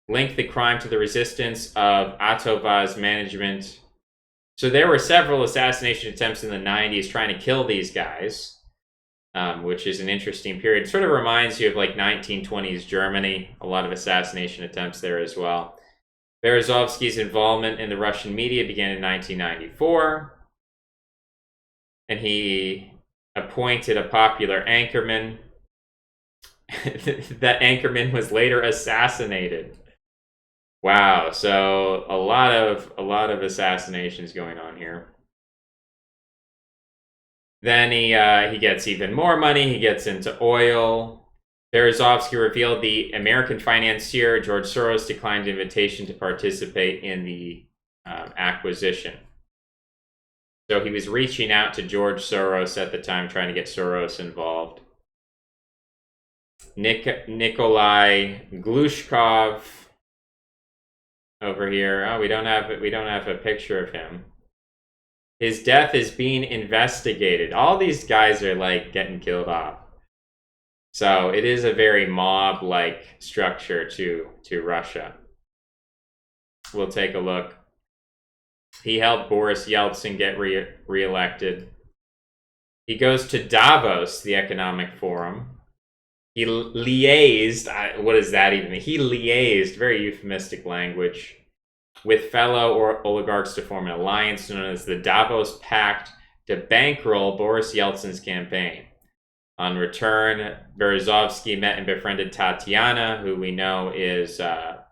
Linked the crime to the resistance of Atovaz management. So there were several assassination attempts in the 90s trying to kill these guys, which is an interesting period. It sort of reminds you of like 1920s Germany, a lot of assassination attempts there as well. Berezovsky's involvement in the Russian media began in 1994, and he appointed a popular anchorman. That anchorman was later assassinated. Wow, so a lot of assassinations going on here. Then he gets even more money. He gets into oil. Berezovsky revealed the American financier George Soros declined invitation to participate in the acquisition. So he was reaching out to George Soros at the time, trying to get Soros involved. Nikolai Glushkov over here. Oh, we don't have a picture of him. His death is being investigated. All these guys are like getting killed off. So it is a very mob-like structure to Russia. We'll take a look. He helped Boris Yeltsin get re-elected. He goes to Davos, the economic forum. He liaised, what does that even mean? He liaised, very euphemistic language, with fellow oligarchs to form an alliance known as the Davos Pact to bankroll Boris Yeltsin's campaign. On return, Berezovsky met and befriended Tatiana, who we know is the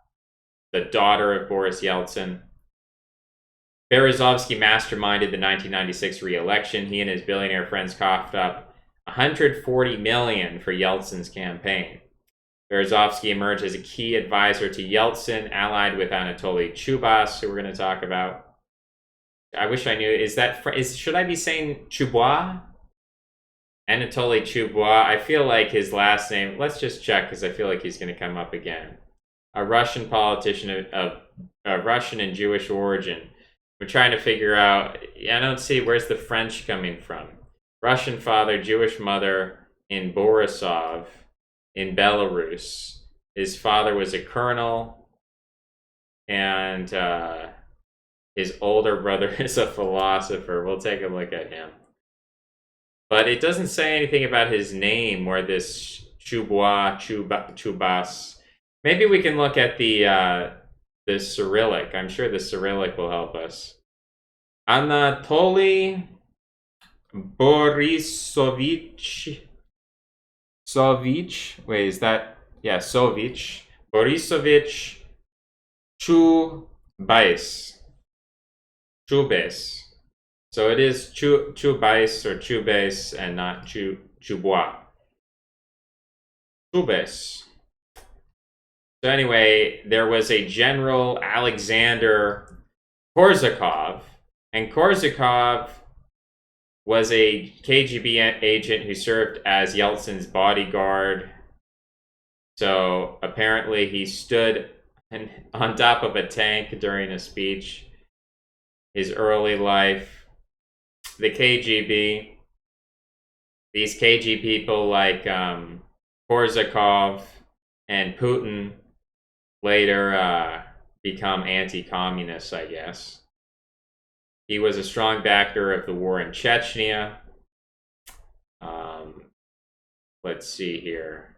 daughter of Boris Yeltsin. Berezovsky masterminded the 1996 re-election. He and his billionaire friends coughed up $140 million for Yeltsin's campaign. Berezovsky emerged as a key advisor to Yeltsin, allied with Anatoly Chubas, who we're going to talk about. I wish I knew. Should I be saying Chubois? Anatoly Chubois. I feel like his last name, let's just check because I feel like he's going to come up again. A Russian politician of Russian and Jewish origin. We're trying to figure out, I don't see, where's the French coming from? Russian father, Jewish mother in Borisov in Belarus. His father was a colonel, and his older brother is a philosopher. We'll take a look at him. But it doesn't say anything about his name, where this Chubas. Maybe we can look at the Cyrillic. I'm sure the Cyrillic will help us. Anatoly Borisovich. Wait, is that? Yeah, Sovich. Borisovich Chubais. So it is Chubais or Chubais and not Chubois. Chubais. So anyway, there was a General Alexander Korsakov, and Korsakov was a KGB agent who served as Yeltsin's bodyguard So apparently he stood on top of a tank during a speech. His early life, the KGB, these KG people like Korzakov and Putin later become anti-communists, I guess. He was a strong backer of the war in Chechnya. Let's see here.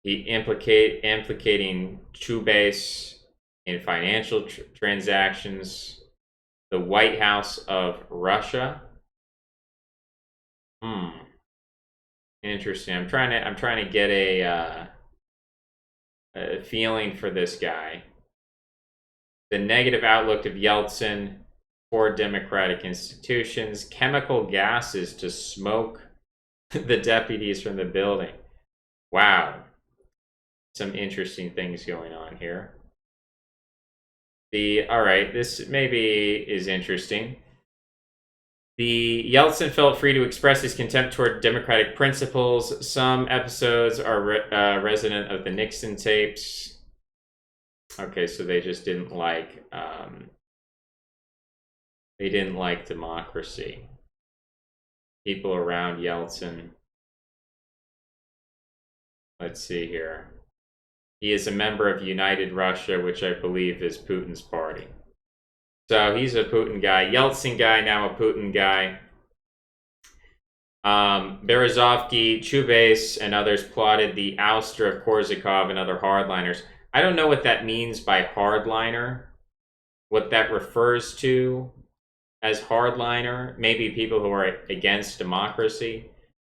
He implicating Chubais in financial transactions. The White House of Russia. Interesting. I'm trying to get a feeling for this guy. The negative outlook of Yeltsin, poor democratic institutions, chemical gases to smoke the deputies from the building. Wow. Some interesting things going on here. All right, this maybe is interesting. The Yeltsin felt free to express his contempt toward democratic principles. Some episodes are resident of the Nixon tapes. Okay, so they just didn't like democracy. People around Yeltsin. Let's see here. He is a member of United Russia, which I believe is Putin's party. So he's a Putin guy. Yeltsin guy, now a Putin guy. Berezovsky, Chubais, and others plotted the ouster of Korzakov and other hardliners. I don't know what that means by hardliner. What that refers to as hardliner. Maybe people who are against democracy.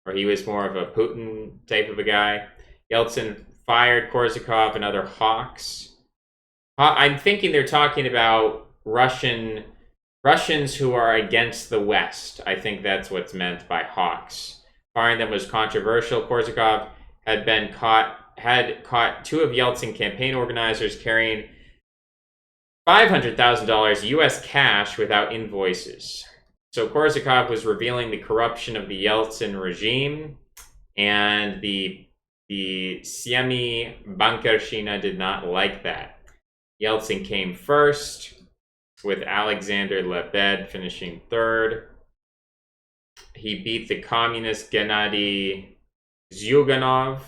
Or he was more of a Putin type of a guy. Yeltsin fired Korzakov and other hawks. I'm thinking they're talking about Russians who are against the West. I think that's what's meant by hawks. Firing them was controversial. Korzakov had caught two of Yeltsin campaign organizers carrying $500,000 US cash without invoices. So Korzakov was revealing the corruption of the Yeltsin regime, and the Semibankischina did not like that. Yeltsin came first, with Alexander Lebed finishing third. He beat the communist Gennady Zyuganov.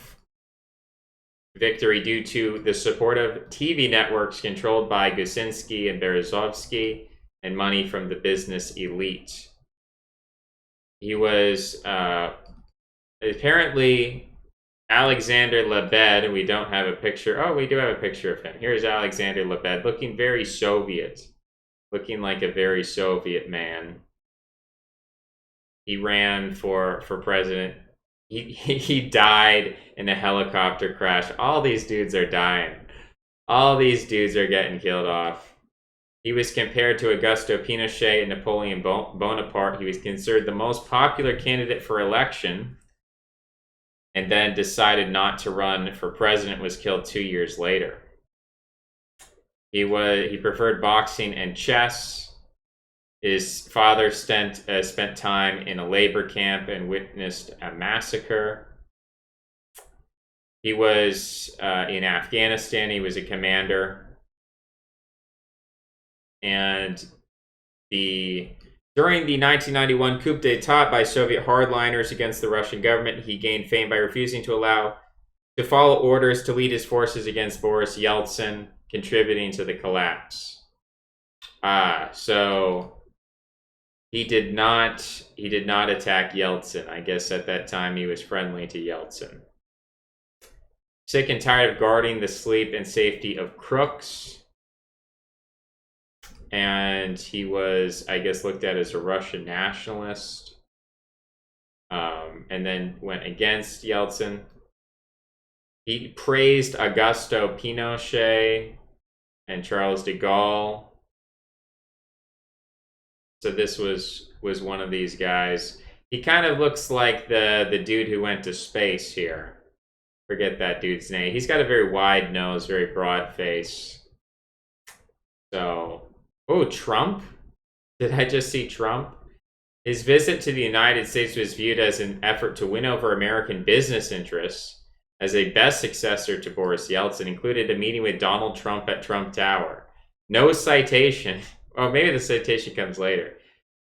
Victory due to the support of TV networks controlled by Gusinsky and Berezovsky and money from the business elite. He was apparently Alexander Lebed. We don't have a picture. Oh, we do have a picture of him. Here's Alexander Lebed, looking very Soviet. Looking like a very Soviet man. He ran for president. He died in a helicopter crash. All these dudes are dying. All these dudes are getting killed off. He was compared to Augusto Pinochet and Napoleon Bonaparte. He was considered the most popular candidate for election, and then decided not to run for president, was killed 2 years later. He preferred boxing and chess. His father spent time in a labor camp and witnessed a massacre. He was in Afghanistan. He was a commander. And during the 1991 coup d'etat by Soviet hardliners against the Russian government, he gained fame by refusing to follow orders to lead his forces against Boris Yeltsin, contributing to the collapse. So he did not attack Yeltsin. I guess at that time he was friendly to Yeltsin. Sick and tired of guarding the sleep and safety of crooks. And he was, I guess, looked at as a Russian nationalist. And then went against Yeltsin. He praised Augusto Pinochet and Charles de Gaulle. So this was one of these guys. He kind of looks like the dude who went to space here. Forget that dude's name. He's got a very wide nose, very broad face. So, oh, Trump? Did I just see Trump? His visit to the United States was viewed as an effort to win over American business interests as a best successor to Boris Yeltsin included a meeting with Donald Trump at Trump Tower. No citation. Oh, maybe the citation comes later.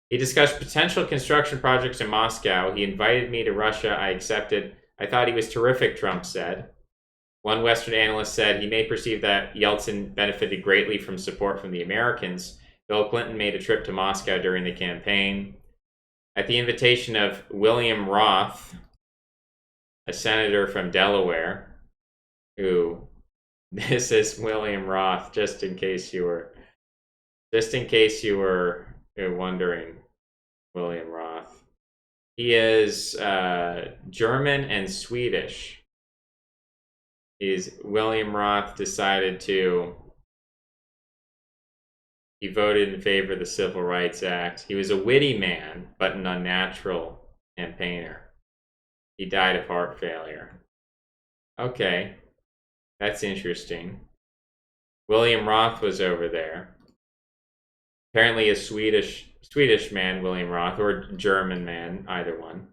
He discussed potential construction projects in Moscow. He invited me to Russia. I accepted. I thought he was terrific, Trump said. One Western analyst said he may perceive that Yeltsin benefited greatly from support from the Americans. Bill Clinton made a trip to Moscow during the campaign. At the invitation of William Roth, a senator from Delaware, this is William Roth, just in case you were wondering, William Roth. He is German and Swedish. William Roth he voted in favor of the Civil Rights Act. He was a witty man, but an unnatural campaigner. He died of heart failure. Okay, that's interesting. William Roth was over there. Apparently a Swedish man, William Roth, or German man, either one.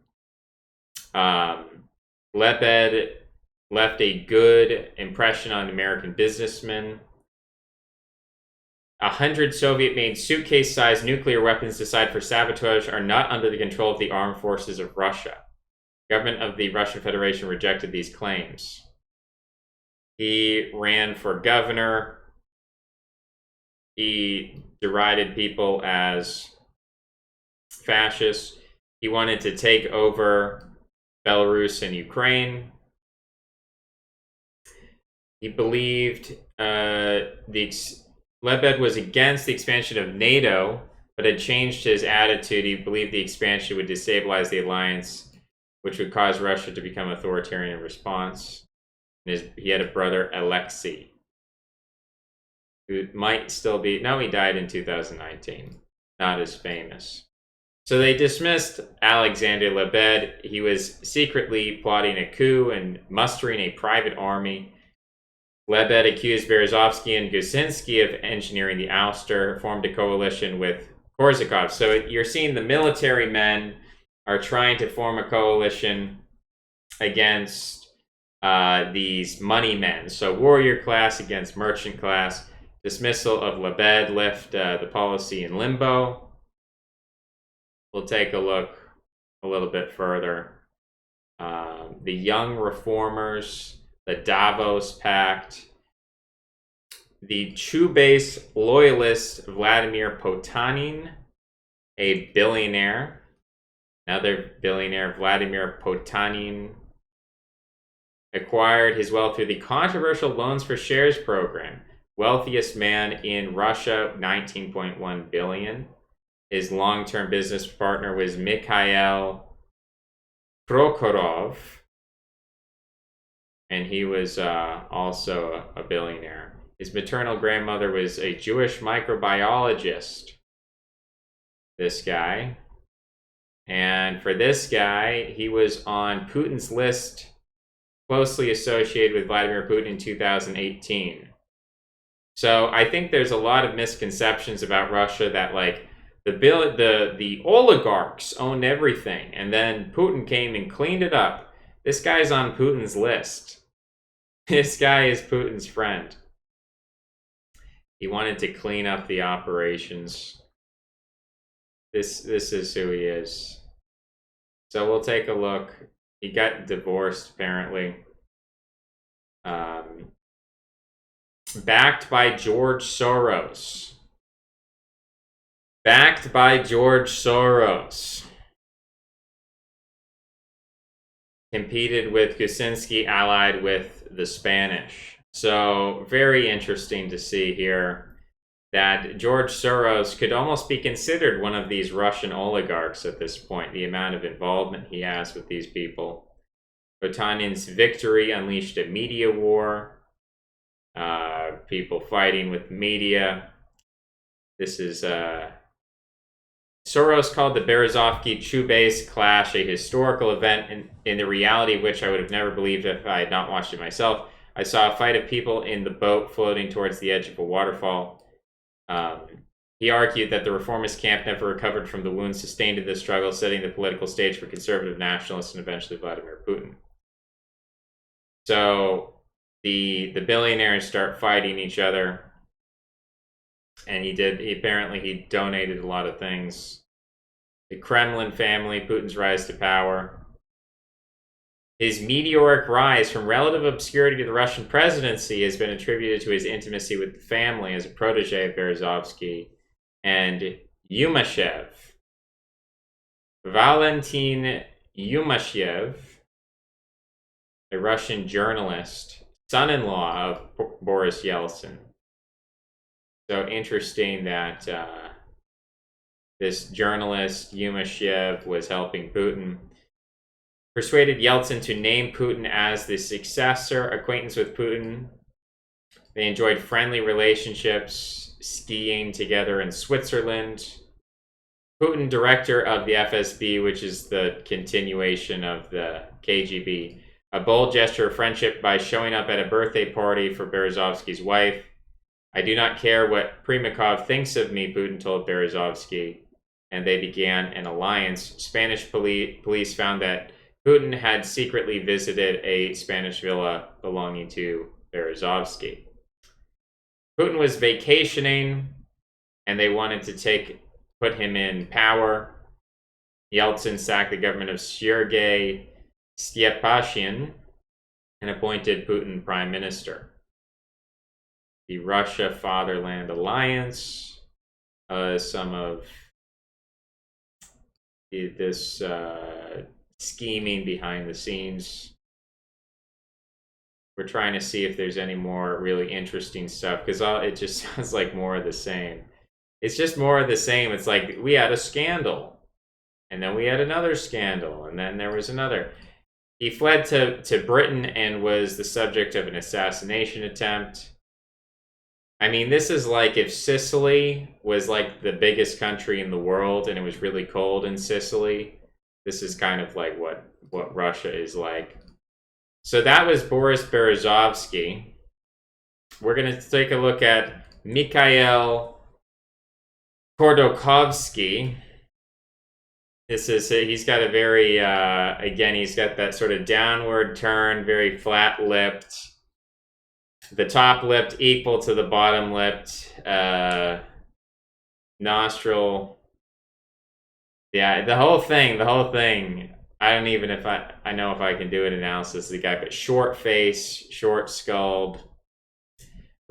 Lebed left a good impression on American businessmen. 100 Soviet-made suitcase-sized nuclear weapons designed for sabotage are not under the control of the armed forces of Russia. The government of the Russian Federation rejected these claims. He ran for governor. He derided people as fascists. He wanted to take over Belarus and Ukraine. He believed Lebed was against the expansion of NATO, but had changed his attitude. He believed the expansion would destabilize the alliance, which would cause Russia to become authoritarian in response. He had a brother, Alexei, who might still be... No, he died in 2019. Not as famous. So they dismissed Alexander Lebed. He was secretly plotting a coup and mustering a private army. Lebed accused Berezovsky and Gusinsky of engineering the ouster, formed a coalition with Korsakov. So you're seeing the military men are trying to form a coalition against these money men. So warrior class against merchant class. Dismissal of Lebed left the policy in limbo. We'll take a look a little bit further. The Young Reformers, the Davos Pact, the Chubais loyalist Vladimir Potanin, a billionaire, another billionaire, Vladimir Potanin, acquired his wealth through the controversial Loans for Shares program. Wealthiest man in Russia, 19.1 billion. His long-term business partner was Mikhail Prokhorov, and he was also a billionaire. His maternal grandmother was a Jewish microbiologist, this guy. And for this guy, he was on Putin's list, closely associated with Vladimir Putin in 2018. So I think there's a lot of misconceptions about Russia that, like, the oligarchs owned everything, and then Putin came and cleaned it up. This guy's on Putin's list. This guy is Putin's friend. He wanted to clean up the operations. This is who he is. So we'll take a look. He got divorced, apparently. Backed by George Soros. Backed by George Soros. Competed with Kuczynski, allied with the Spanish. So very interesting to see here that George Soros could almost be considered one of these Russian oligarchs at this point, the amount of involvement he has with these people. Potanin's victory unleashed a media war. People fighting with media. This is Soros called the Berezovsky-Chubais clash a historical event in the reality of which I would have never believed if I had not watched it myself. I saw a fight of people in the boat floating towards the edge of a waterfall. He argued that the reformist camp never recovered from the wounds sustained in this struggle, setting the political stage for conservative nationalists and eventually Vladimir Putin. So the billionaires start fighting each other, and he donated a lot of things. The Kremlin family, Putin's rise to power. His meteoric rise from relative obscurity to the Russian presidency has been attributed to his intimacy with the family as a protege of Berezovsky and Yumashev. Valentin Yumashev, a Russian journalist, son-in-law of Boris Yeltsin. So interesting that this journalist, Yumashev, was helping Putin. Persuaded Yeltsin to name Putin as the successor, acquaintance with Putin. They enjoyed friendly relationships, skiing together in Switzerland. Putin, director of the FSB, which is the continuation of the KGB. A bold gesture of friendship by showing up at a birthday party for Berezovsky's wife. I do not care what Primakov thinks of me, Putin told Berezovsky, and they began an alliance. Spanish police found that Putin had secretly visited a Spanish villa belonging to Berezovsky. Putin was vacationing, and they wanted to put him in power. Yeltsin sacked the government of Sergei Stepashin and appointed Putin prime minister. The Russia-Fatherland Alliance, some of this scheming behind the scenes. We're trying to see if there's any more really interesting stuff, because it just sounds like more of the same. It's just more of the same. It's like we had a scandal, and then we had another scandal, and then there was another. He fled to Britain and was the subject of an assassination attempt. I mean, this is like if Sicily was like the biggest country in the world and it was really cold in Sicily. This is kind of like what Russia is like. So that was Boris Berezovsky. We're going to take a look at Mikhail Khodorkovsky. He's got a very, again, he's got that sort of downward turn, very flat-lipped. The top lip equal to the bottom lip, nostril. Yeah, the whole thing. I don't even I know if I can do an analysis of the guy, but short face, short skulled,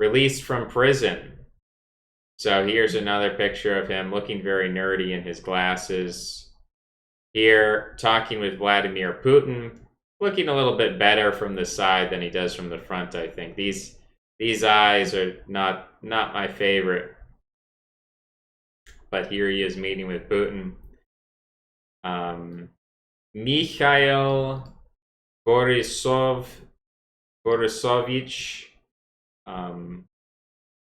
released from prison. So here's another picture of him looking very nerdy in his glasses. Here, talking with Vladimir Putin. Looking a little bit better from the side than he does from the front, I think. These eyes are not my favorite. But here he is meeting with Putin. Mikhail Borisovich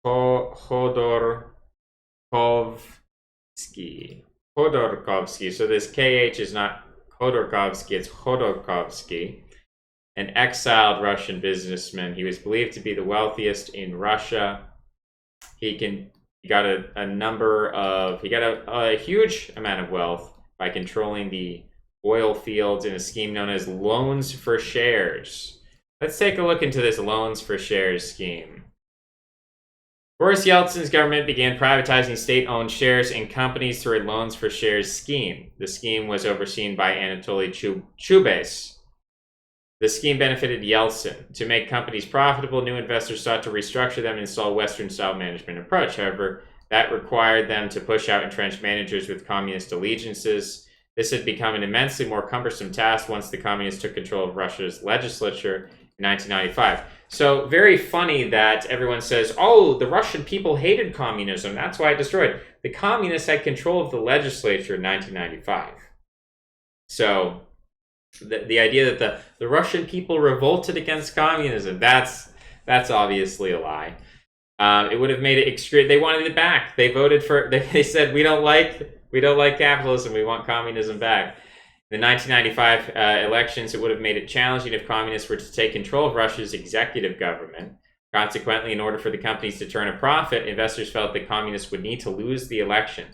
Khodorkovsky. So this KH is not Khodorkovsky, it's Khodorkovsky, an exiled Russian businessman. He was believed to be the wealthiest in Russia. He got a huge amount of wealth by controlling the oil fields in a scheme known as loans for shares. Let's take a look into this loans for shares scheme. Boris Yeltsin's government began privatizing state-owned shares in companies through a loans for shares scheme. The scheme was overseen by Anatoly Chubais. The scheme benefited Yeltsin. To make companies profitable, new investors sought to restructure them and install Western-style management approach. However, that required them to push out entrenched managers with communist allegiances. This had become an immensely more cumbersome task once the communists took control of Russia's legislature in 1995. So very funny that everyone says, oh, the Russian people hated communism. That's why it destroyed. The communists had control of the legislature in 1995. So the idea that the Russian people revolted against communism, that's obviously a lie. It would have made it extreme. They wanted it back. They voted for. They said we don't like capitalism. We want communism back. In the 1995 elections, it would have made it challenging if communists were to take control of Russia's executive government. Consequently, in order for the companies to turn a profit, investors felt that communists would need to lose the election.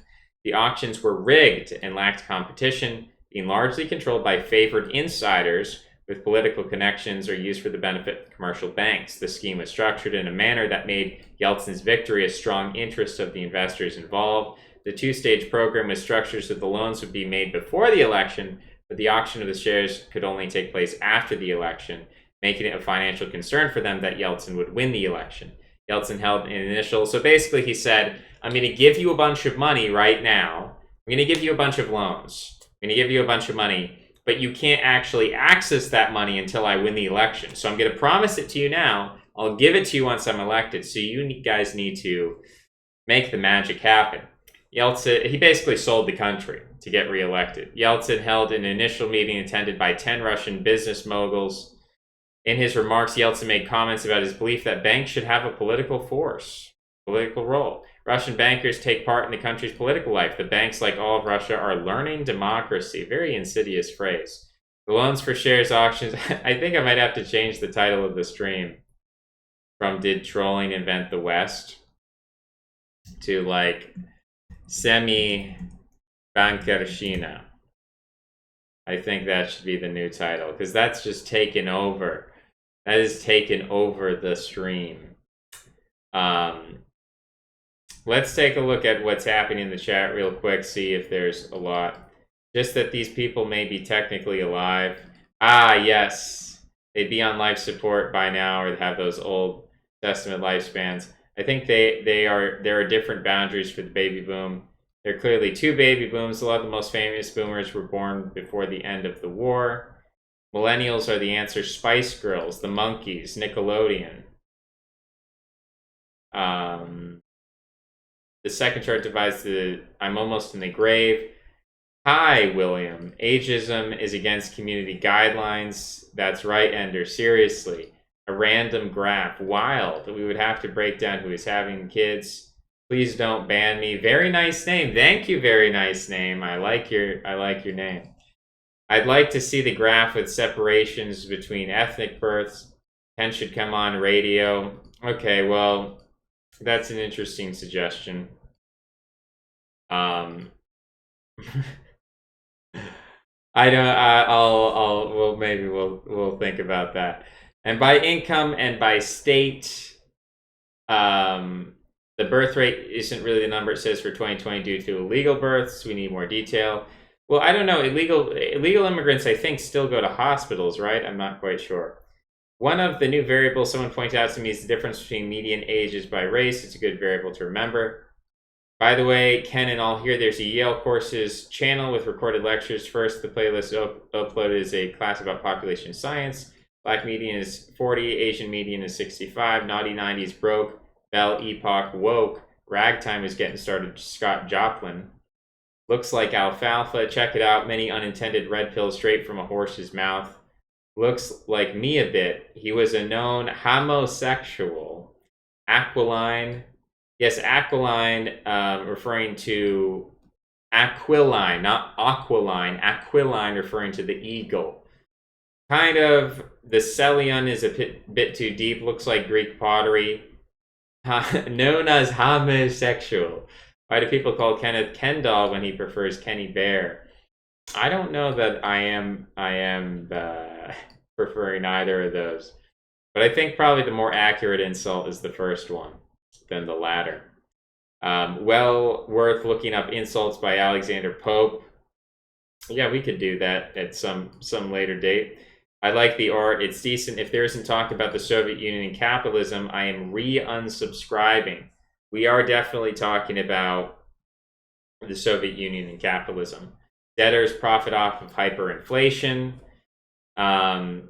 The auctions were rigged and lacked competition, being largely controlled by favored insiders with political connections or used for the benefit of commercial banks. The scheme was structured in a manner that made Yeltsin's victory a strong interest of the investors involved. The two-stage program was structured so the loans would be made before the election, but the auction of the shares could only take place after the election, making it a financial concern for them that Yeltsin would win the election. Yeltsin held an initial, so basically he said, I'm going to give you a bunch of money right now. I'm going to give you a bunch of loans. I'm going to give you a bunch of money, but you can't actually access that money until I win the election. So I'm going to promise it to you now. I'll give it to you once I'm elected. So you guys need to make the magic happen. Yeltsin, he basically sold the country to get reelected. Yeltsin held an initial meeting attended by 10 Russian business moguls. In his remarks, Yeltsin made comments about his belief that banks should have a political role. Russian bankers take part in the country's political life. The banks, like all of Russia, are learning democracy. Very insidious phrase. The loans for shares auctions. I think I might have to change the title of the stream from Did Trolling Invent the West to like Semibankischina. I think that should be the new title because that's just taken over. That has taken over the stream. Let's take a look at what's happening in the chat real quick, see if there's a lot. Just that these people may be technically alive. Ah, yes. They'd be on life support by now or have those Old Testament lifespans. I think there are different boundaries for the baby boom. There are clearly two baby booms. A lot of the most famous boomers were born before the end of the war. Millennials are the answer. Spice Girls, the Monkees, Nickelodeon. The second chart divides the I'm almost in the grave. Hi, William. Ageism is against community guidelines. That's right, Ender. Seriously. A random graph. Wild. We would have to break down who is having kids. Please don't ban me. Very nice name. Thank you, very nice name. I like your name. I'd like to see the graph with separations between ethnic births. Ken should come on radio. Okay, well, that's an interesting suggestion. I don't. We'll think about that. And by income and by state, the birth rate isn't really the number it says for 2020 due to illegal births. We need more detail. Well, I don't know. Illegal immigrants, I think, still go to hospitals, right? I'm not quite sure. One of the new variables someone pointed out to me is the difference between median ages by race. It's a good variable to remember. By the way, Ken and all here, there's a Yale Courses channel with recorded lectures. First, the playlist uploaded is a class about population science. Black median is 40, Asian median is 65, naughty 90s broke, Belle Epoch woke, ragtime is getting started, Scott Joplin. Looks like alfalfa, check it out, many unintended red pills straight from a horse's mouth. Looks like me a bit. He was a known homosexual. Aquiline. Yes, Aquiline, referring to Aquiline, not Aquiline. Aquiline referring to the eagle. Kind of, the Celion is a bit too deep. Looks like Greek pottery. Known as homosexual. Why do people call Kenneth Kendall when he prefers Kenny Bear? I don't know that I am preferring either of those. But I think probably the more accurate insult is the first one than the latter. Well worth looking up insults by Alexander Pope. Yeah, we could do that at some later date. I like the art. It's decent. If there isn't talk about the Soviet Union and capitalism, I am unsubscribing. We are definitely talking about the Soviet Union and capitalism. Debtors profit off of hyperinflation. How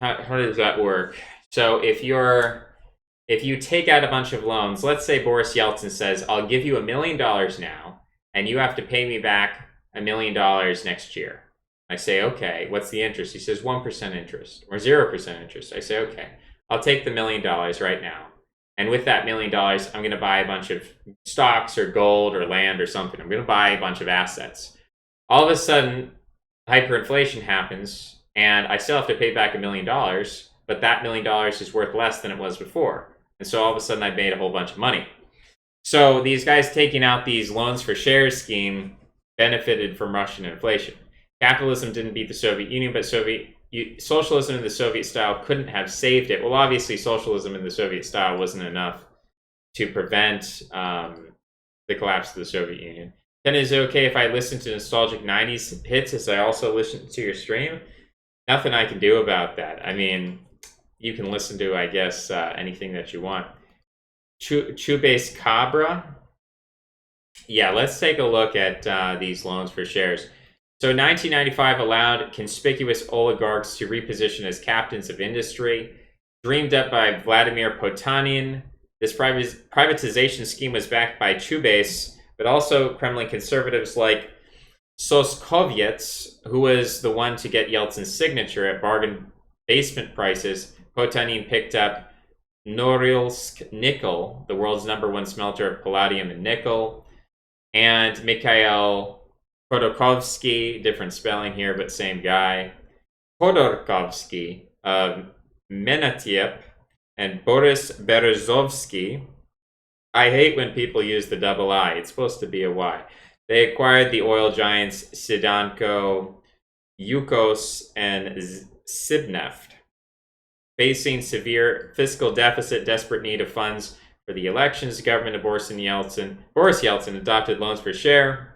does that work? So if you take out a bunch of loans, let's say Boris Yeltsin says, I'll give you $1 million now, and you have to pay me back $1 million next year. I say, okay, what's the interest? He says 1% interest or 0% interest. I say, okay, I'll take the $1 million right now. And with that $1 million, I'm going to buy a bunch of stocks or gold or land or something. I'm going to buy a bunch of assets. All of a sudden, hyperinflation happens, and I still have to pay back $1 million, but that $1 million is worth less than it was before. And so all of a sudden, I've made a whole bunch of money. So these guys taking out these loans for shares scheme benefited from Russian inflation. Capitalism didn't beat the Soviet Union, but Soviet socialism in the Soviet style couldn't have saved it. Well, obviously, socialism in the Soviet style wasn't enough to prevent the collapse of the Soviet Union. Then is it okay if I listen to nostalgic 90s hits as I also listen to your stream? Nothing I can do about that. I mean, you can listen to, I guess, anything that you want. Chubase Cabra. Yeah, let's take a look at these loans for shares. So 1995 allowed conspicuous oligarchs to reposition as captains of industry. Dreamed up by Vladimir Potanin, this privatization scheme was backed by Chubase, but also Kremlin conservatives like Soskovets, who was the one to get Yeltsin's signature at bargain basement prices. Potanin picked up Norilsk Nickel, the world's #1 smelter of palladium and nickel, and Mikhail Khodorkovsky, different spelling here, but same guy, Khodorkovsky of Menatiev, and Boris Berezovsky. I hate when people use the double I. It's supposed to be a Y. They acquired the oil giants Sidanko, Yukos, and Sibneft. Facing severe fiscal deficit, desperate need of funds for the elections, the government of Boris Yeltsin adopted loans per share,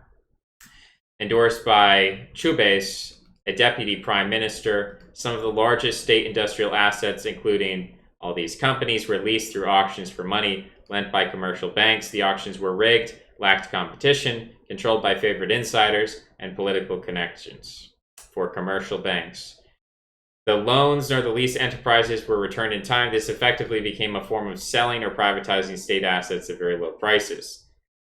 endorsed by Chubase, a deputy prime minister. Some of the largest state industrial assets, including all these companies, were leased through auctions for money lent by commercial banks. The auctions were rigged, lacked competition, controlled by favored insiders, and political connections for commercial banks. The loans nor the lease enterprises were returned in time. This effectively became a form of selling or privatizing state assets at very low prices.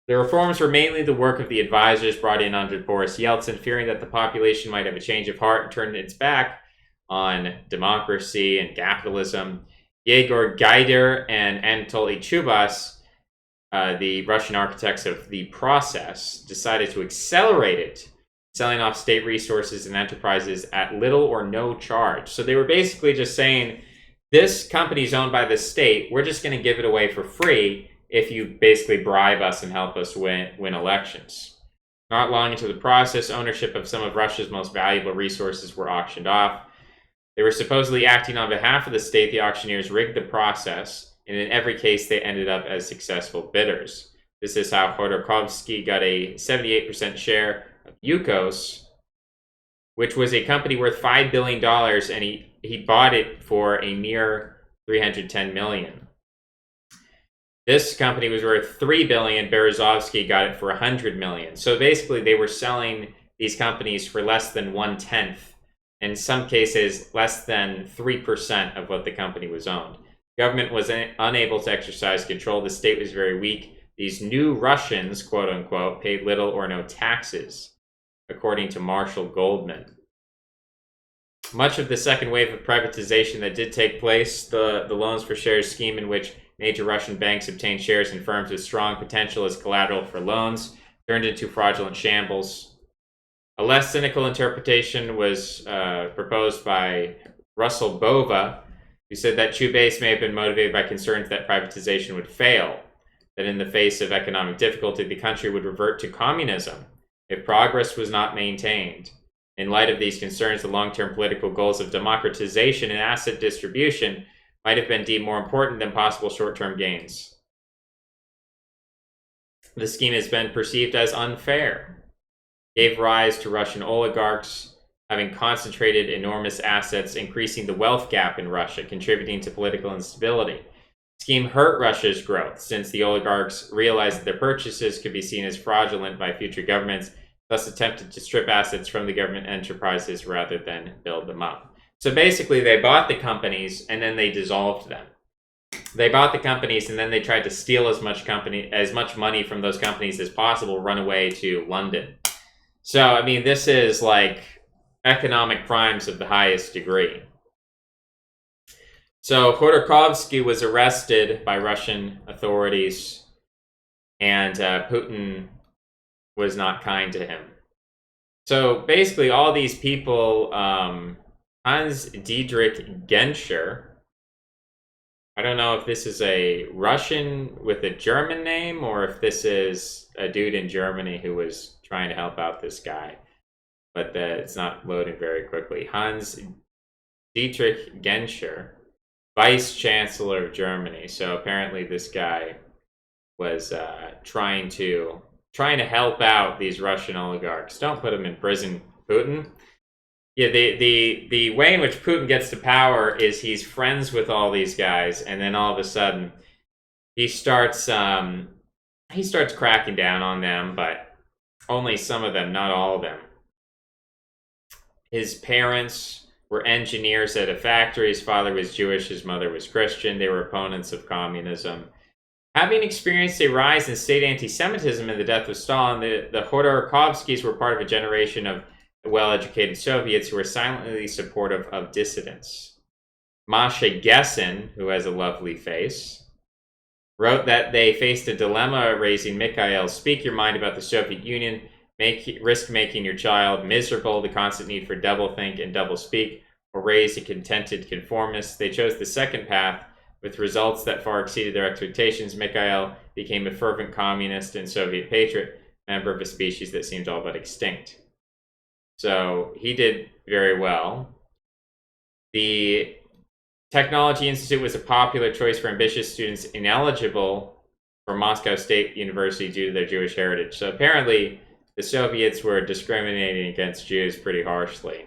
The reforms were mainly the work of the advisors brought in under Boris Yeltsin, fearing that the population might have a change of heart and turn its back on democracy and capitalism. Yegor Gaider and Anatoly Chubas, the Russian architects of the process, decided to accelerate it, selling off state resources and enterprises at little or no charge. So they were basically just saying, this company is owned by the state, we're just going to give it away for free if you basically bribe us and help us win elections. Not long into the process, ownership of some of Russia's most valuable resources were auctioned off. They were supposedly acting on behalf of the state. The auctioneers rigged the process, and in every case, they ended up as successful bidders. This is how Khodorkovsky got a 78% share of Yukos, which was a company worth $5 billion, and he bought it for a mere $310 million. This company was worth $3 billion. Berezovsky got it for $100 million. So basically, they were selling these companies for less than 1/10. In some cases, less than 3% of what the company was owned. Government was unable to exercise control. The state was very weak. These new Russians, quote unquote, paid little or no taxes, according to Marshall Goldman. Much of the second wave of privatization that did take place, the loans for shares scheme in which major Russian banks obtained shares in firms with strong potential as collateral for loans, turned into fraudulent shambles. A less cynical interpretation was proposed by Russell Bova, who said that Chubase may have been motivated by concerns that privatization would fail, that in the face of economic difficulty, the country would revert to communism if progress was not maintained. In light of these concerns, the long-term political goals of democratization and asset distribution might have been deemed more important than possible short-term gains. The scheme has been perceived as unfair, gave rise to Russian oligarchs having concentrated enormous assets, increasing the wealth gap in Russia, contributing to political instability. The scheme hurt Russia's growth, since the oligarchs realized that their purchases could be seen as fraudulent by future governments, thus attempted to strip assets from the government enterprises rather than build them up. So basically, they bought the companies and then they dissolved them. They bought the companies and then they tried to steal as much money from those companies as possible, run away to London. So, I mean, this is like economic crimes of the highest degree. So, Khodorkovsky was arrested by Russian authorities, and Putin was not kind to him. So, basically, all these people, Hans Dietrich Genscher, I don't know if this is a Russian with a German name or if this is a dude in Germany who was trying to help out this guy. But it's not loading very quickly. Hans Dietrich Genscher, Vice Chancellor of Germany. So apparently this guy was trying to help out these Russian oligarchs. Don't put them in prison, Putin. Yeah, the way in which Putin gets to power is he's friends with all these guys, and then all of a sudden he starts cracking down on them, but only some of them, not all of them. His parents were engineers at a factory. His father was Jewish, his mother was Christian. They were opponents of communism. Having experienced a rise in state anti-Semitism in the death of Stalin, the Khodorkovskys were part of a generation of well-educated Soviets who were silently supportive of dissidents. Masha Gessen, who has a lovely face, wrote that they faced a dilemma raising Mikhail, speak your mind about the Soviet Union, risk making your child miserable, the constant need for doublethink and doublespeak, or raise a contented conformist. They chose the second path, with results that far exceeded their expectations. Mikhail became a fervent communist and Soviet patriot, member of a species that seemed all but extinct. So he did very well. The Technology Institute was a popular choice for ambitious students ineligible for Moscow State University due to their Jewish heritage. So apparently the Soviets were discriminating against Jews pretty harshly.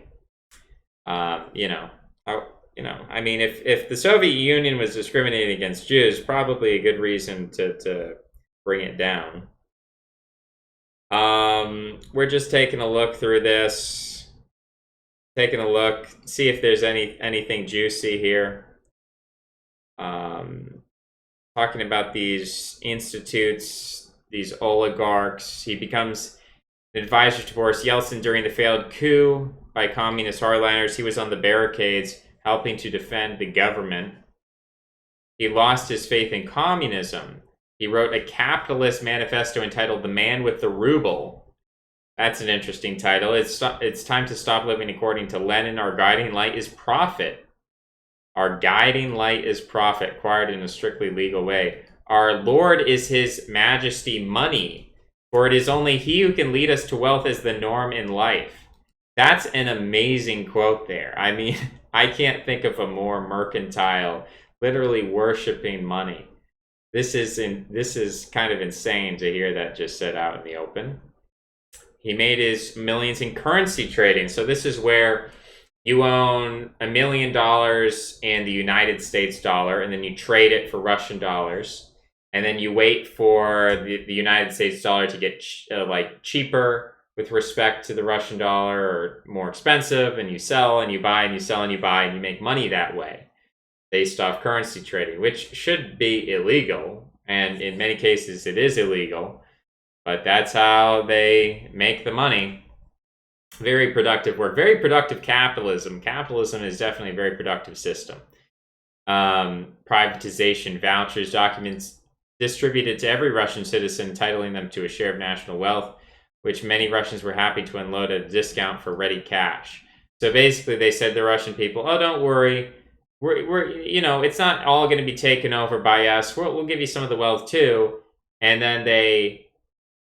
I mean, if the Soviet Union was discriminating against Jews, probably a good reason to bring it down. We're just taking a look through this, see if there's anything juicy here. Talking about these institutes, these oligarchs. He becomes an advisor to Boris Yeltsin during the failed coup by communist hardliners. He was on the barricades helping to defend the government. He lost his faith in communism. He wrote a capitalist manifesto entitled The Man with the Ruble. That's an interesting title. It's time to stop living according to Lenin. Our guiding light is profit. Our guiding light is profit, acquired in a strictly legal way. Our Lord is His Majesty money, for it is only He who can lead us to wealth as the norm in life. That's an amazing quote there. I mean, I can't think of a more mercantile, literally worshiping money. This is kind of insane to hear that just said out in the open. He made his millions in currency trading. So this is where you own $1 million in the United States dollar, and then you trade it for Russian dollars, and then you wait for the United States dollar to get cheaper with respect to the Russian dollar, or more expensive, and you sell and you buy and you sell and you buy, and you make money that way based off currency trading, which should be illegal, and in many cases it is illegal, but that's how they make the money. Very productive work, very productive capitalism. Capitalism is definitely a very productive system. Privatization, vouchers, documents distributed to every Russian citizen, entitling them to a share of national wealth, which many Russians were happy to unload at a discount for ready cash. So basically they said to the Russian people, oh, don't worry, we're it's not all going to be taken over by us. We'll give you some of the wealth too. And then they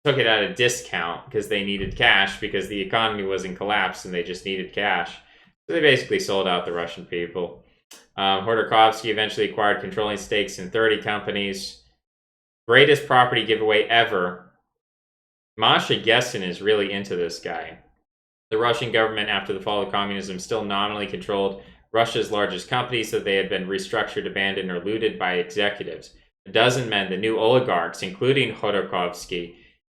took it at a discount because they needed cash, because the economy was in collapse and they just needed cash. So they basically sold out the Russian people. Khodorkovsky eventually acquired controlling stakes in 30 companies. Greatest property giveaway ever. Masha Gessen is really into this guy. The Russian government, after the fall of communism, still nominally controlled Russia's largest companies, so they had been restructured, abandoned, or looted by executives. A dozen men, the new oligarchs, including Khodorkovsky,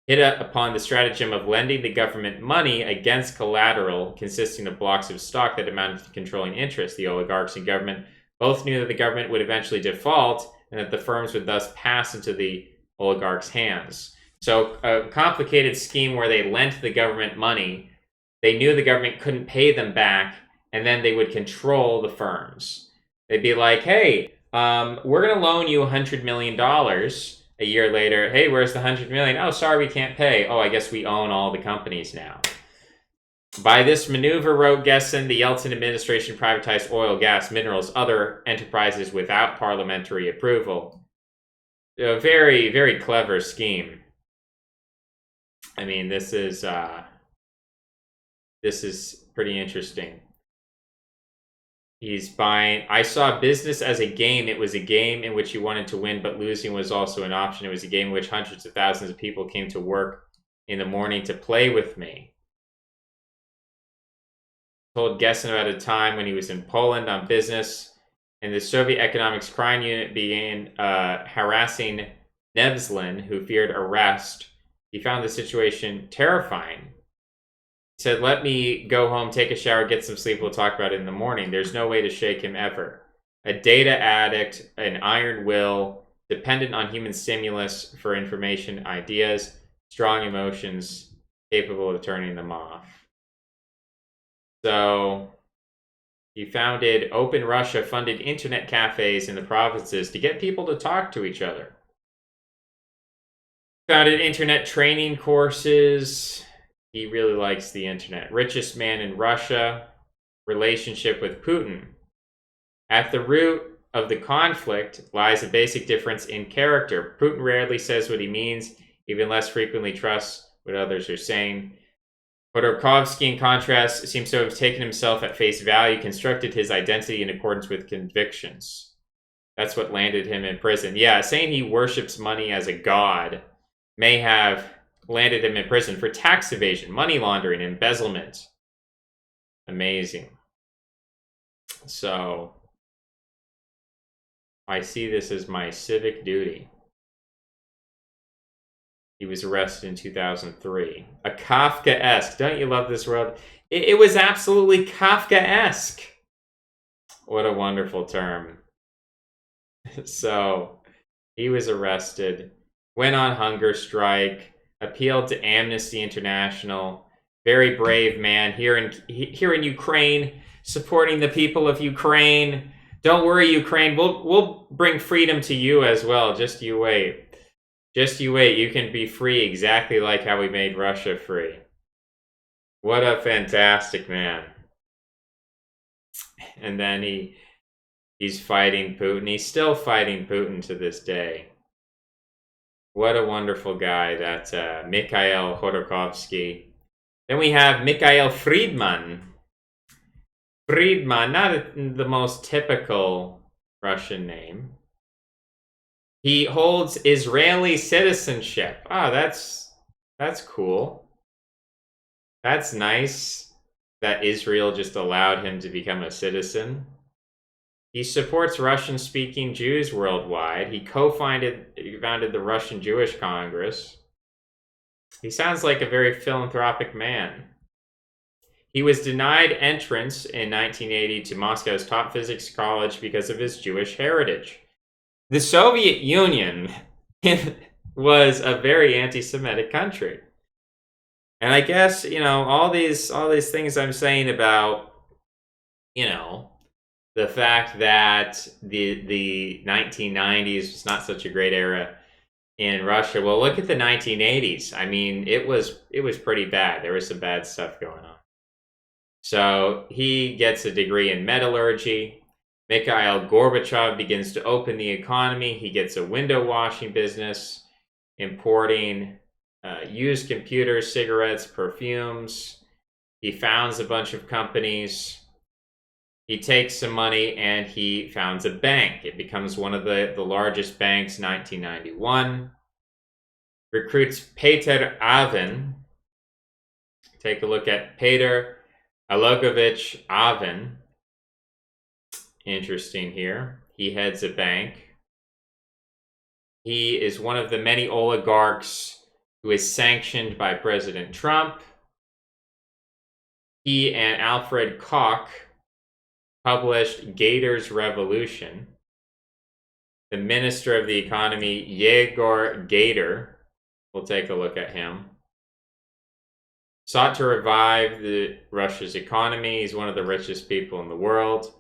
hit upon the stratagem of lending the government money against collateral consisting of blocks of stock that amounted to controlling interest. The oligarchs and government both knew that the government would eventually default and that the firms would thus pass into the oligarchs' hands. So a complicated scheme where they lent the government money, they knew the government couldn't pay them back, and then they would control the firms. They'd be like, hey, we're going to loan you $100 million. A year later, hey, where's the $100 million? Oh, sorry, we can't pay. Oh, I guess we own all the companies now. By this maneuver, wrote Gessen, the Yeltsin administration privatized oil, gas, minerals, other enterprises without parliamentary approval. A very, very clever scheme. I mean, this is pretty interesting. He's buying. I saw business as a game. It was a game in which you wanted to win, but losing was also an option. It was a game in which hundreds of thousands of people came to work in the morning to play with me. Told Gessen about a time when he was in Poland on business, and the Soviet Economics Crime Unit began harassing Nevzlin, who feared arrest. He found the situation terrifying. He said, "Let me go home, take a shower, get some sleep. We'll talk about it in the morning." There's no way to shake him ever. A data addict, an iron will, dependent on human stimulus for information, ideas, strong emotions, capable of turning them off. So he founded Open Russia, funded internet cafes in the provinces to get people to talk to each other. Founded internet training courses. He really likes the internet. Richest man in Russia. Relationship with Putin. At the root of the conflict lies a basic difference in character. Putin rarely says what he means, even less frequently trusts what others are saying. Khodorkovsky, in contrast, seems to have taken himself at face value, constructed his identity in accordance with convictions. That's what landed him in prison. Yeah, saying he worships money as a god may have landed him in prison for tax evasion, money laundering, embezzlement. Amazing. So, I see this as my civic duty. He was arrested in 2003. A Kafka-esque. Don't you love this world? It was absolutely Kafka-esque. What a wonderful term. So, he was arrested, went on hunger strike, appealed to Amnesty International. Very brave man here in Ukraine, supporting the people of Ukraine. Don't worry, Ukraine. We'll bring freedom to you as well. Just you wait. Just you wait, you can be free exactly like how we made Russia free. What a fantastic man. And then he's fighting Putin. He's still fighting Putin to this day. What a wonderful guy, that Mikhail Khodorkovsky. Then we have Mikhail Friedman. Friedman, not the most typical Russian name. He holds Israeli citizenship. Oh, that's cool. That's nice that Israel just allowed him to become a citizen. He supports Russian-speaking Jews worldwide. He co-founded the Russian Jewish Congress. He sounds like a very philanthropic man. He was denied entrance in 1980 to Moscow's top physics college because of his Jewish heritage. The Soviet Union was a very anti-Semitic country. And I guess, all these things I'm saying about, the fact that the 1990s was not such a great era in Russia. Well, look at the 1980s. I mean, it was pretty bad. There was some bad stuff going on. So he gets a degree in metallurgy. Mikhail Gorbachev begins to open the economy. He gets a window washing business, importing used computers, cigarettes, perfumes. He founds a bunch of companies. He takes some money and he founds a bank. It becomes one of the largest banks in 1991. Recruits Peter Avin. Take a look at Peter Alogovich Avin. Interesting here. He heads a bank. He is one of the many oligarchs who is sanctioned by President Trump. He and Alfred Koch published Gator's Revolution. The Minister of the Economy, Yegor Gator, we'll take a look at him, sought to revive Russia's economy. He's one of the richest people in the world.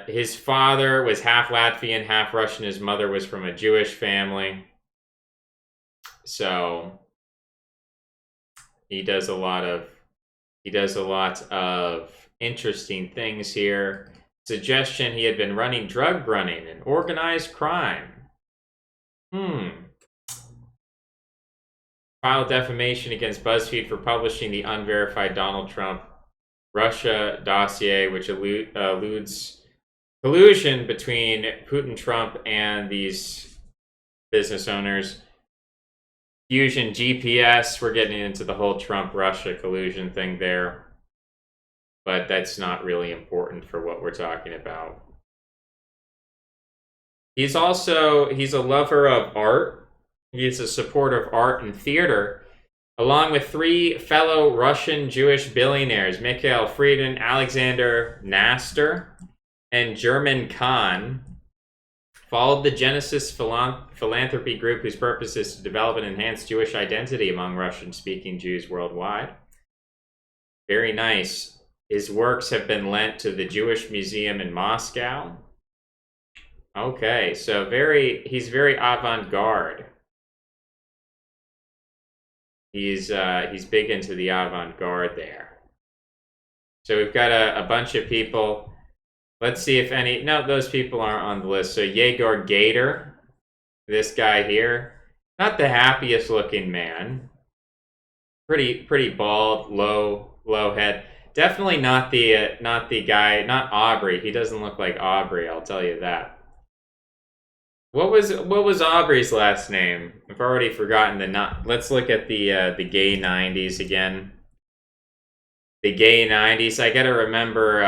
His father was half Latvian, half Russian. His mother was from a Jewish family. So he does a lot of interesting things here. Suggestion: he had been running drug running and organized crime. Filed defamation against BuzzFeed for publishing the unverified Donald Trump Russia dossier, which alludes collusion between Putin, Trump, and these business owners. Fusion GPS, we're getting into the whole Trump-Russia collusion thing there. But that's not really important for what we're talking about. He's a lover of art. He's a supporter of art and theater, along with 3 fellow Russian Jewish billionaires, Mikhail Friedman, Alexander Nastor, and German Khan. Followed the Genesis philanthropy group, whose purpose is to develop and enhance Jewish identity among Russian-speaking Jews worldwide. Very nice. His works have been lent to the Jewish Museum in Moscow. Okay, so he's very avant-garde. He's big into the avant-garde there. So we've got a bunch of people. Let's see if any... No, those people aren't on the list. So Yegor Gator, this guy here, not the happiest looking man. Pretty bald, low head. Definitely not the guy, not Aubrey. He doesn't look like Aubrey, I'll tell you that. What was Aubrey's last name? I've already forgotten let's look at the gay 90s again. The gay 90s. I gotta remember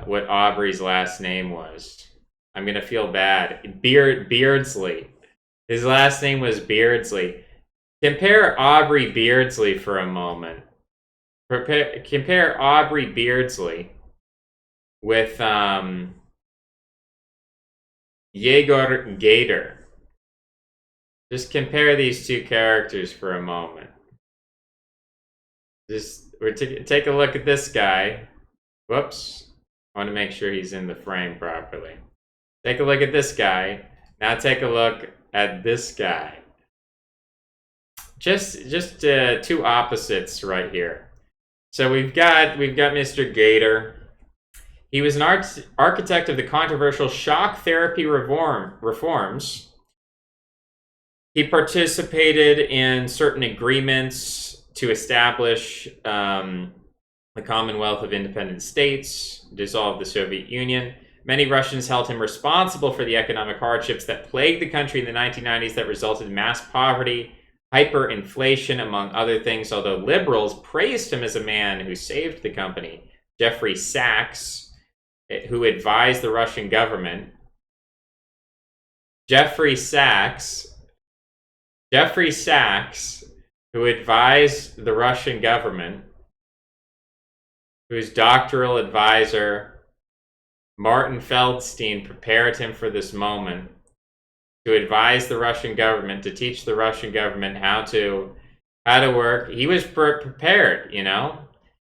what Aubrey's last name was. I'm gonna feel bad. Beardsley. His last name was Beardsley. Compare Aubrey Beardsley for a moment. Compare Aubrey Beardsley with Yegor Gator. Just compare these two characters for a moment. Take a look at this guy. Whoops. I want to make sure he's in the frame properly. Take a look at this guy. Now take a look at this guy. Just two opposites right here. So we've got Mr. Gator. He was an architect of the controversial shock therapy reforms. He participated in certain agreements to establish the Commonwealth of Independent States, dissolve the Soviet Union. Many Russians held him responsible for the economic hardships that plagued the country in the 1990s that resulted in mass poverty, hyperinflation, among other things, although liberals praised him as a man who saved the company. Jeffrey Sachs, who advised the Russian government. Jeffrey Sachs, who advised the Russian government, whose doctoral advisor, Martin Feldstein, prepared him for this moment, to advise the Russian government, to teach the Russian government how to work. He was prepared, you know.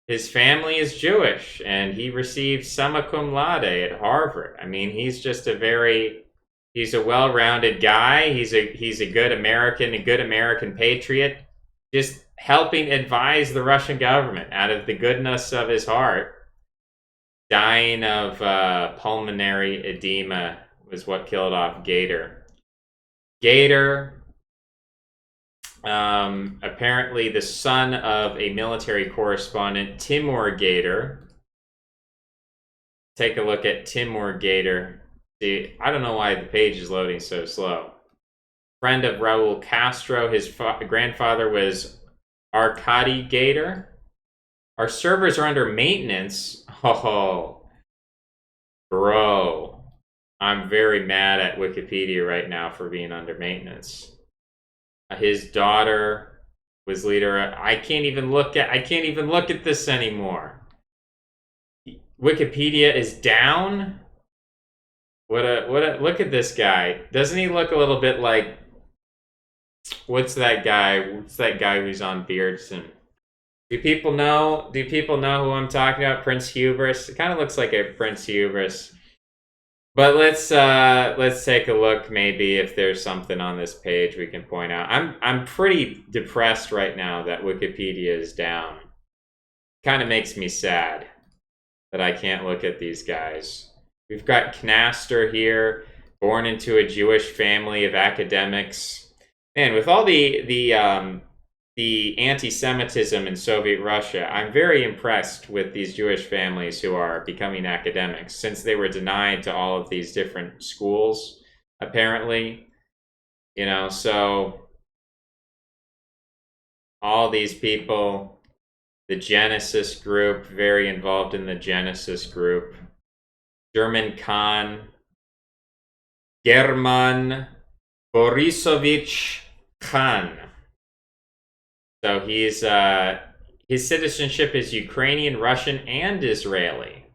His family is Jewish, and he received summa cum laude at Harvard. I mean, he's just he's a well-rounded guy. He's a good American patriot, just helping advise the Russian government out of the goodness of his heart. Dying of pulmonary edema was what killed off Gator. Gator, apparently the son of a military correspondent, Timur Gator. Take a look at Timur Gator. See, I don't know why the page is loading so slow. Friend of Raul Castro. His grandfather was Arkady Gator. Our servers are under maintenance. Oh, bro. I'm very mad at Wikipedia right now for being under maintenance. His daughter was leader. I can't even look at this anymore. Wikipedia is down. Look at this guy. Doesn't he look a little bit like, what's that guy? What's that guy who's on Beardson? Do people know who I'm talking about? Prince Hubris. It kind of looks like a Prince Hubris. But let's take a look, maybe if there's something on this page we can point out. I'm pretty depressed right now that Wikipedia is down. Kind of makes me sad that I can't look at these guys. We've got Knaster here, born into a Jewish family of academics. Man, with all the the anti-Semitism in Soviet Russia, I'm very impressed with these Jewish families who are becoming academics, since they were denied to all of these different schools, apparently. You know, so all these people, the Genesis group, very involved in the Genesis group. German Khan, German Borisovich Khan. So he's his citizenship is Ukrainian, Russian, and Israeli.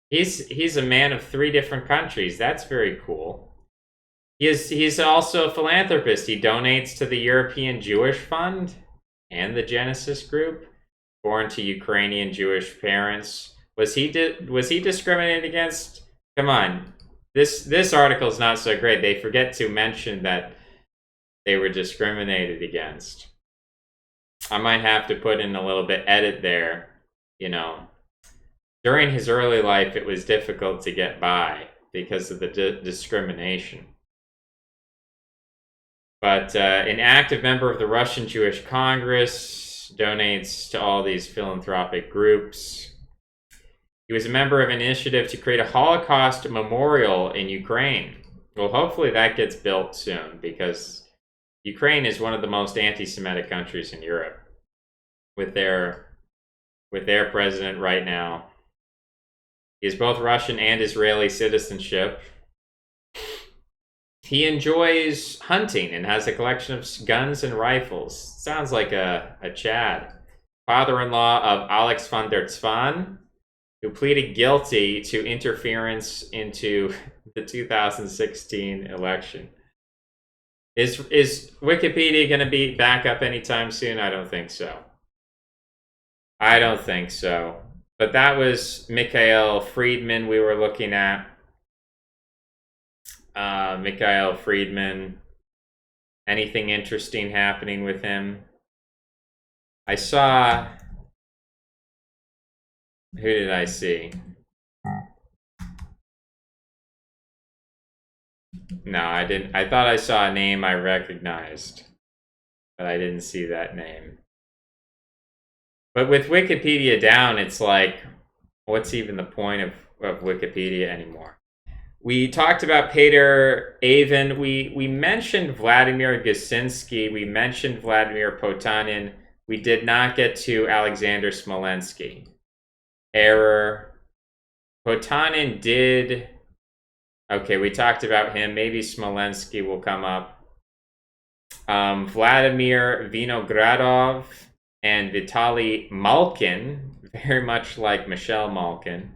He's a man of 3 different countries. That's very cool. He's also a philanthropist. He donates to the European Jewish Fund and the Genesis Group. Born to Ukrainian Jewish parents. Was he discriminated against? Come on. This article is not so great. They forget to mention that they were discriminated against. I might have to put in a little bit edit there. You know, during his early life, it was difficult to get by because of the discrimination. But an active member of the Russian Jewish Congress, donates to all these philanthropic groups. He was a member of an initiative to create a Holocaust memorial in Ukraine. Well, hopefully that gets built soon, because Ukraine is one of the most anti-Semitic countries in Europe, with their president right now. He has both Russian and Israeli citizenship. He enjoys hunting and has a collection of guns and rifles. Sounds like a Chad. Father-in-law of Alex von der Zwan, who pleaded guilty to interference into the 2016 election. Is Wikipedia going to be back up anytime soon? I don't think so. I don't think so. But that was Mikhail Friedman we were looking at. Mikhail Friedman. Anything interesting happening with him? I saw... Who did I see? No, I didn't. I thought I saw a name I recognized, but I didn't see that name. But with Wikipedia down, it's like, what's even the point of Wikipedia anymore? We talked about Peter Avin. We mentioned Vladimir Gusinsky. We mentioned Vladimir Potanin. We did not get to Alexander Smolensky. Error. Potanin did... Okay, we talked about him. Maybe Smolensky will come up. Vladimir Vinogradov and Vitaly Malkin. Very much like Michelle Malkin.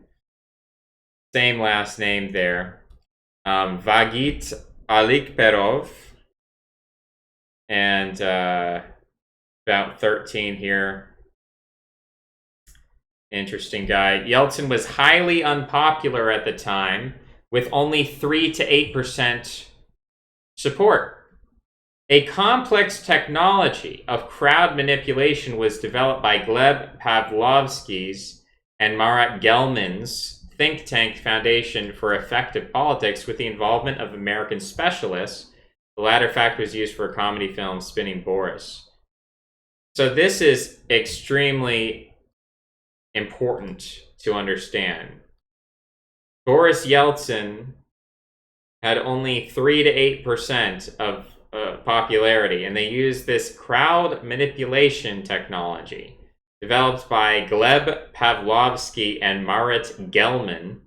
Same last name there. Vagit Alikperov. And about 13 here. Interesting guy. Yeltsin was highly unpopular at the time, with only 3 to 8% support. A complex technology of crowd manipulation was developed by Gleb Pavlovsky's and Marat Gelman's think tank Foundation for Effective Politics, with the involvement of American specialists. The latter fact was used for a comedy film, Spinning Boris. So this is extremely important to understand. Boris Yeltsin had only 3 to 8% of popularity, and they used this crowd manipulation technology developed by Gleb Pavlovsky and Marat Gelman.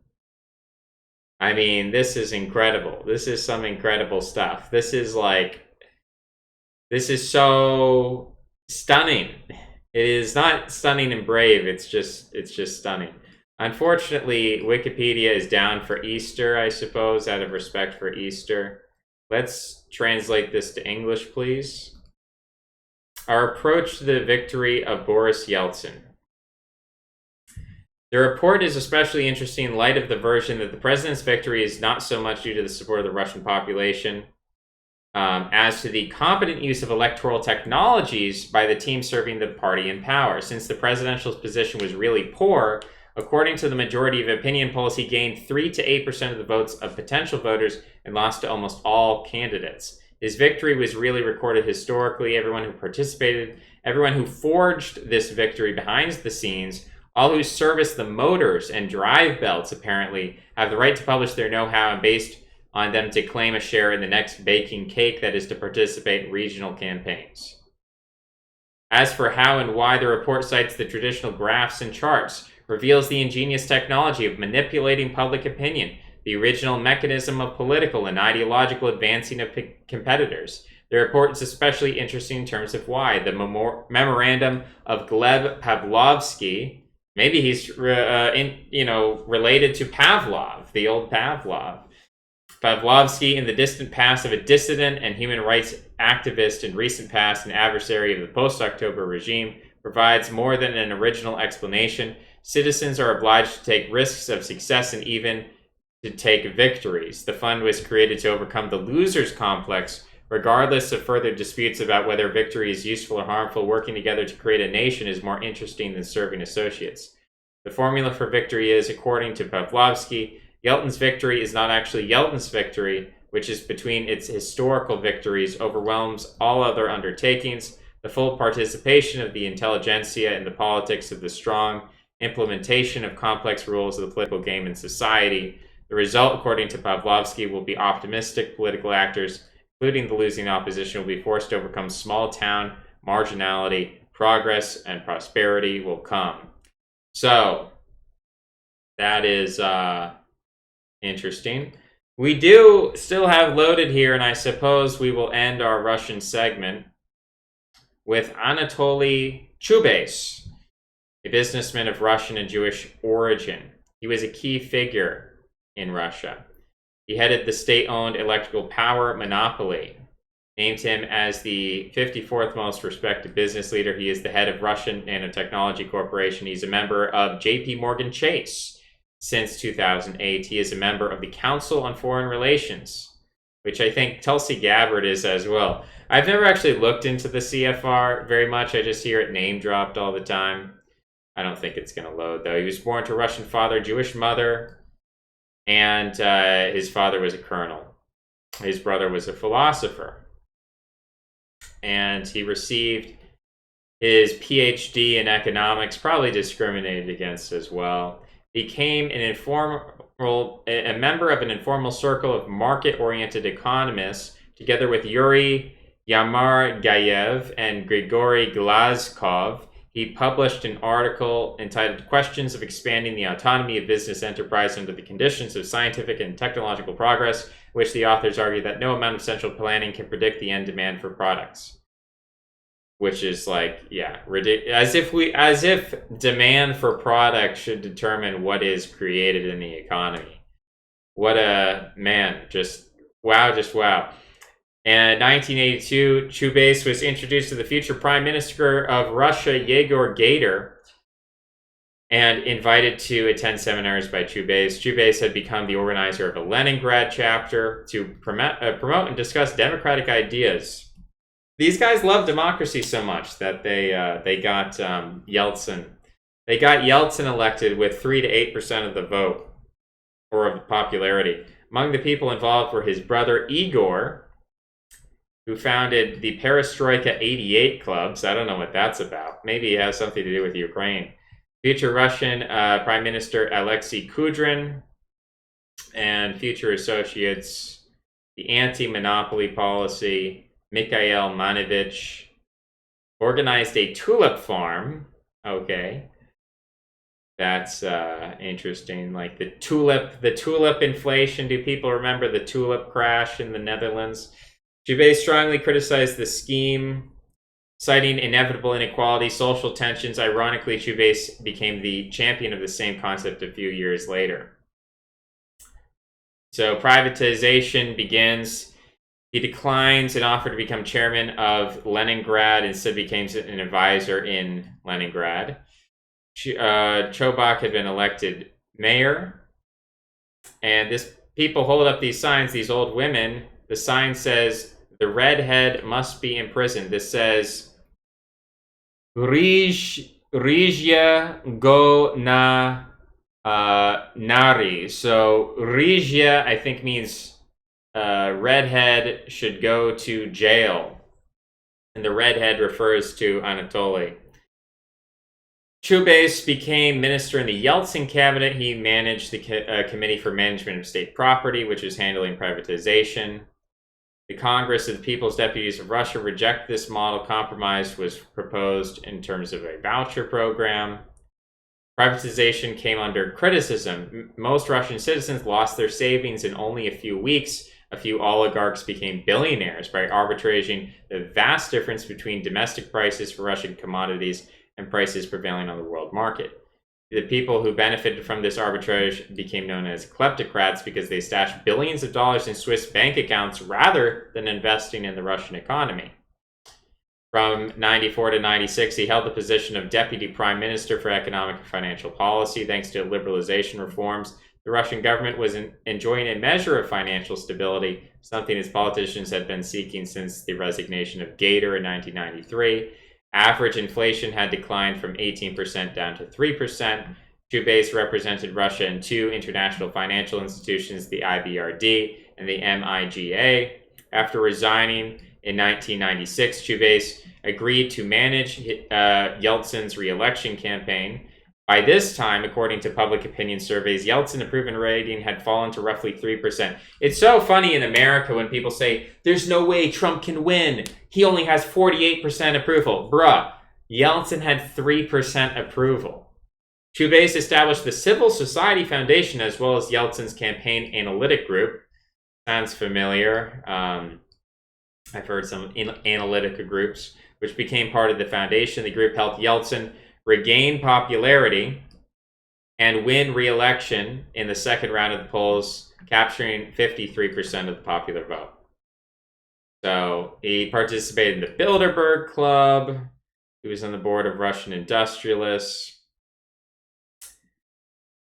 I mean, this is incredible. This is some incredible stuff. This is so stunning. It is not stunning and brave. It's just stunning. Unfortunately, Wikipedia is down for Easter, I suppose, out of respect for Easter. Let's translate this to English, please. Our approach to the victory of Boris Yeltsin. The report is especially interesting in light of the version that the president's victory is not so much due to the support of the Russian population as to the competent use of electoral technologies by the team serving the party in power. Since the presidential position was really poor, according to the majority of opinion polls, he gained 3 to 8% of the votes of potential voters and lost to almost all candidates. His victory was really recorded historically. Everyone who participated, everyone who forged this victory behind the scenes, all who service the motors and drive belts, apparently, have the right to publish their know-how and based on them to claim a share in the next baking cake, that is to participate in regional campaigns. As for how and why, the report cites the traditional graphs and charts, reveals the ingenious technology of manipulating public opinion, the original mechanism of political and ideological advancing of competitors. The report is especially interesting in terms of why. The memorandum of Gleb Pavlovsky, maybe he's related to Pavlov, the old Pavlov. Pavlovsky, in the distant past, of a dissident and human rights activist, in recent past an adversary of the post-October regime, provides more than an original explanation. Citizens are obliged to take risks of success and even to take victories. The fund was created to overcome the loser's complex, regardless of further disputes about whether victory is useful or harmful. Working together to create a nation is more interesting than serving associates. The formula for victory is, according to Pavlovsky, Yeltsin's victory is not actually Yeltsin's victory, which is between its historical victories, overwhelms all other undertakings. The full participation of the intelligentsia in the politics of the strong, implementation of complex rules of the political game in society. The result, according to Pavlovsky, will be optimistic. Political actors, including the losing opposition, will be forced to overcome small town marginality. Progress and prosperity will come. So, that is interesting. We do still have loaded here, and I suppose we will end our Russian segment with Anatoly Chubais, a businessman of Russian and Jewish origin. He was a key figure in Russia. He headed the state-owned electrical power monopoly, named him as the 54th most respected business leader. He is the head of Russian Nanotechnology Corporation. He's a member of JP Morgan Chase since 2008. He is a member of the Council on Foreign Relations, which I think Tulsi Gabbard is as well. I've never actually looked into the CFR very much. I just hear it name dropped all the time. I don't think it's going to load, though. He was born to a Russian father, Jewish mother, and his father was a colonel. His brother was a philosopher. And he received his PhD in economics, probably discriminated against as well. Became a member of an informal circle of market-oriented economists, together with Yuri Yamargayev and Grigory Glazkov. He published an article entitled Questions of Expanding the Autonomy of Business Enterprise Under the Conditions of Scientific and Technological Progress, in which the authors argue that no amount of central planning can predict the end demand for products. Which is like, yeah, ridiculous. As if demand for product should determine what is created in the economy. What a man! Just wow! And in 1982, Chubais was introduced to the future Prime Minister of Russia, Yegor Gaidar, and invited to attend seminars by Chubais. Chubais had become the organizer of a Leningrad chapter to promote and discuss democratic ideas. These guys love democracy so much that they got Yeltsin. They got Yeltsin elected with 3 to 8% of the vote, or of the popularity. Among the people involved were his brother Igor, who founded the Perestroika 88 clubs. I don't know what that's about. Maybe it has something to do with Ukraine. Future Russian Prime Minister Alexei Kudrin, and future associates, the anti-monopoly policy, Mikhail Manovich, organized a tulip farm. Okay. That's interesting. Like the tulip inflation. Do people remember the tulip crash in the Netherlands? Chubais strongly criticized the scheme, citing inevitable inequality, social tensions. Ironically, Chubais became the champion of the same concept a few years later. So privatization begins. He declines an offer to become chairman of Leningrad, instead became an advisor in Leningrad. Chobak had been elected mayor, and people hold up these signs, these old women. The sign says, the redhead must be imprisoned. This says, Rizhya go na nari. So Rizhya, I think, means redhead should go to jail. And the redhead refers to Anatoly. Chubais became minister in the Yeltsin cabinet. He managed the Committee for Management of State Property, which was handling privatization. The Congress of the People's Deputies of Russia rejected this model. Compromise was proposed in terms of a voucher program. Privatization came under criticism. Most Russian citizens lost their savings in only a few weeks. A few oligarchs became billionaires by arbitraging the vast difference between domestic prices for Russian commodities and prices prevailing on the world market. The people who benefited from this arbitrage became known as kleptocrats because they stashed billions of dollars in Swiss bank accounts rather than investing in the Russian economy. From 94 to 96, he held the position of Deputy Prime Minister for Economic and Financial Policy. Thanks to liberalization reforms, the Russian government was enjoying a measure of financial stability, something its politicians had been seeking since the resignation of Gator in 1993. Average inflation had declined from 18% down to 3%. Chubais represented Russia in two international financial institutions, the IBRD and the MIGA. After resigning in 1996, Chubais agreed to manage Yeltsin's re-election campaign. By this time, according to public opinion surveys, Yeltsin's approval rating had fallen to roughly 3%. It's so funny in America when people say, there's no way Trump can win. He only has 48% approval. Bruh, Yeltsin had 3% approval. Chubais established the Civil Society Foundation as well as Yeltsin's campaign analytic group. Sounds familiar. I've heard some analytic groups, which became part of the foundation. The group helped Yeltsin regain popularity and win re-election in the second round of the polls, capturing 53% of the popular vote. So he participated in the Bilderberg Club. He was on the board of Russian industrialists.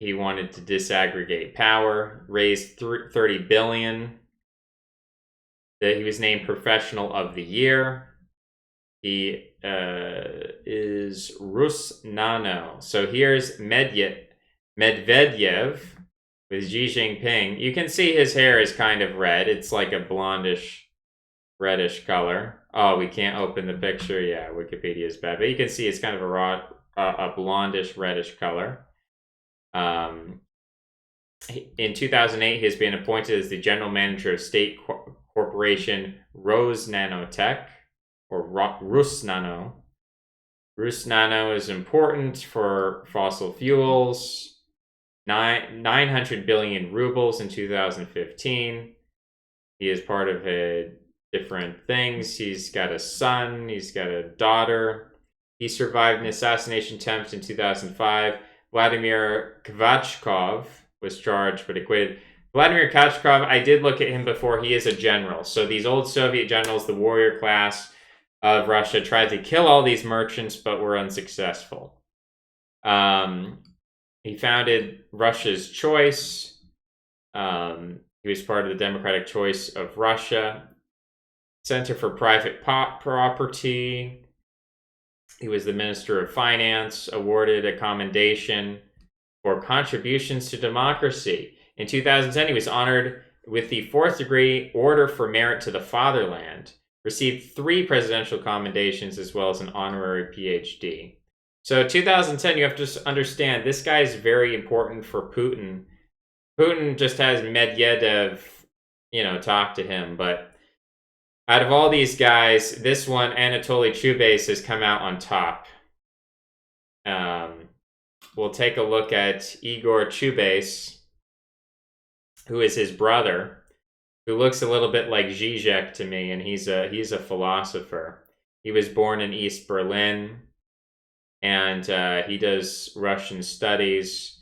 He wanted to disaggregate power, raised $30 billion. He was named Professional of the Year. He is Rus Nano. So here's Medvedev with Xi Jinping. You can see his hair is kind of red. It's like a blondish, reddish color. Oh, we can't open the picture. Yeah, Wikipedia is bad. But you can see it's kind of a blondish, reddish color. In 2008, he has been appointed as the general manager of state corporation Rosnanotech, or Rusnano. Rusnano is important for fossil fuels. 900 billion rubles in 2015. He is part of different things. He's got a son. He's got a daughter. He survived an assassination attempt in 2005. Vladimir Kavachkov was charged but acquitted. Vladimir Kavachkov, I did look at him before. He is a general. So these old Soviet generals, the warrior class of Russia, tried to kill all these merchants but were unsuccessful. He founded Russia's Choice. He was part of the Democratic Choice of Russia. Center for Private Property. He was the Minister of Finance, awarded a commendation for contributions to democracy. In 2010, he was honored with the 4th degree Order for Merit to the Fatherland, received 3 presidential commendations as well as an honorary PhD. So 2010, you have to understand, this guy is very important for Putin. Putin just has Medvedev, talk to him, but out of all these guys, this one, Anatoly Chubais, has come out on top. We'll take a look at Igor Chubais, who is his brother, who looks a little bit like Zizek to me, and he's a philosopher. He was born in East Berlin, and he does Russian studies.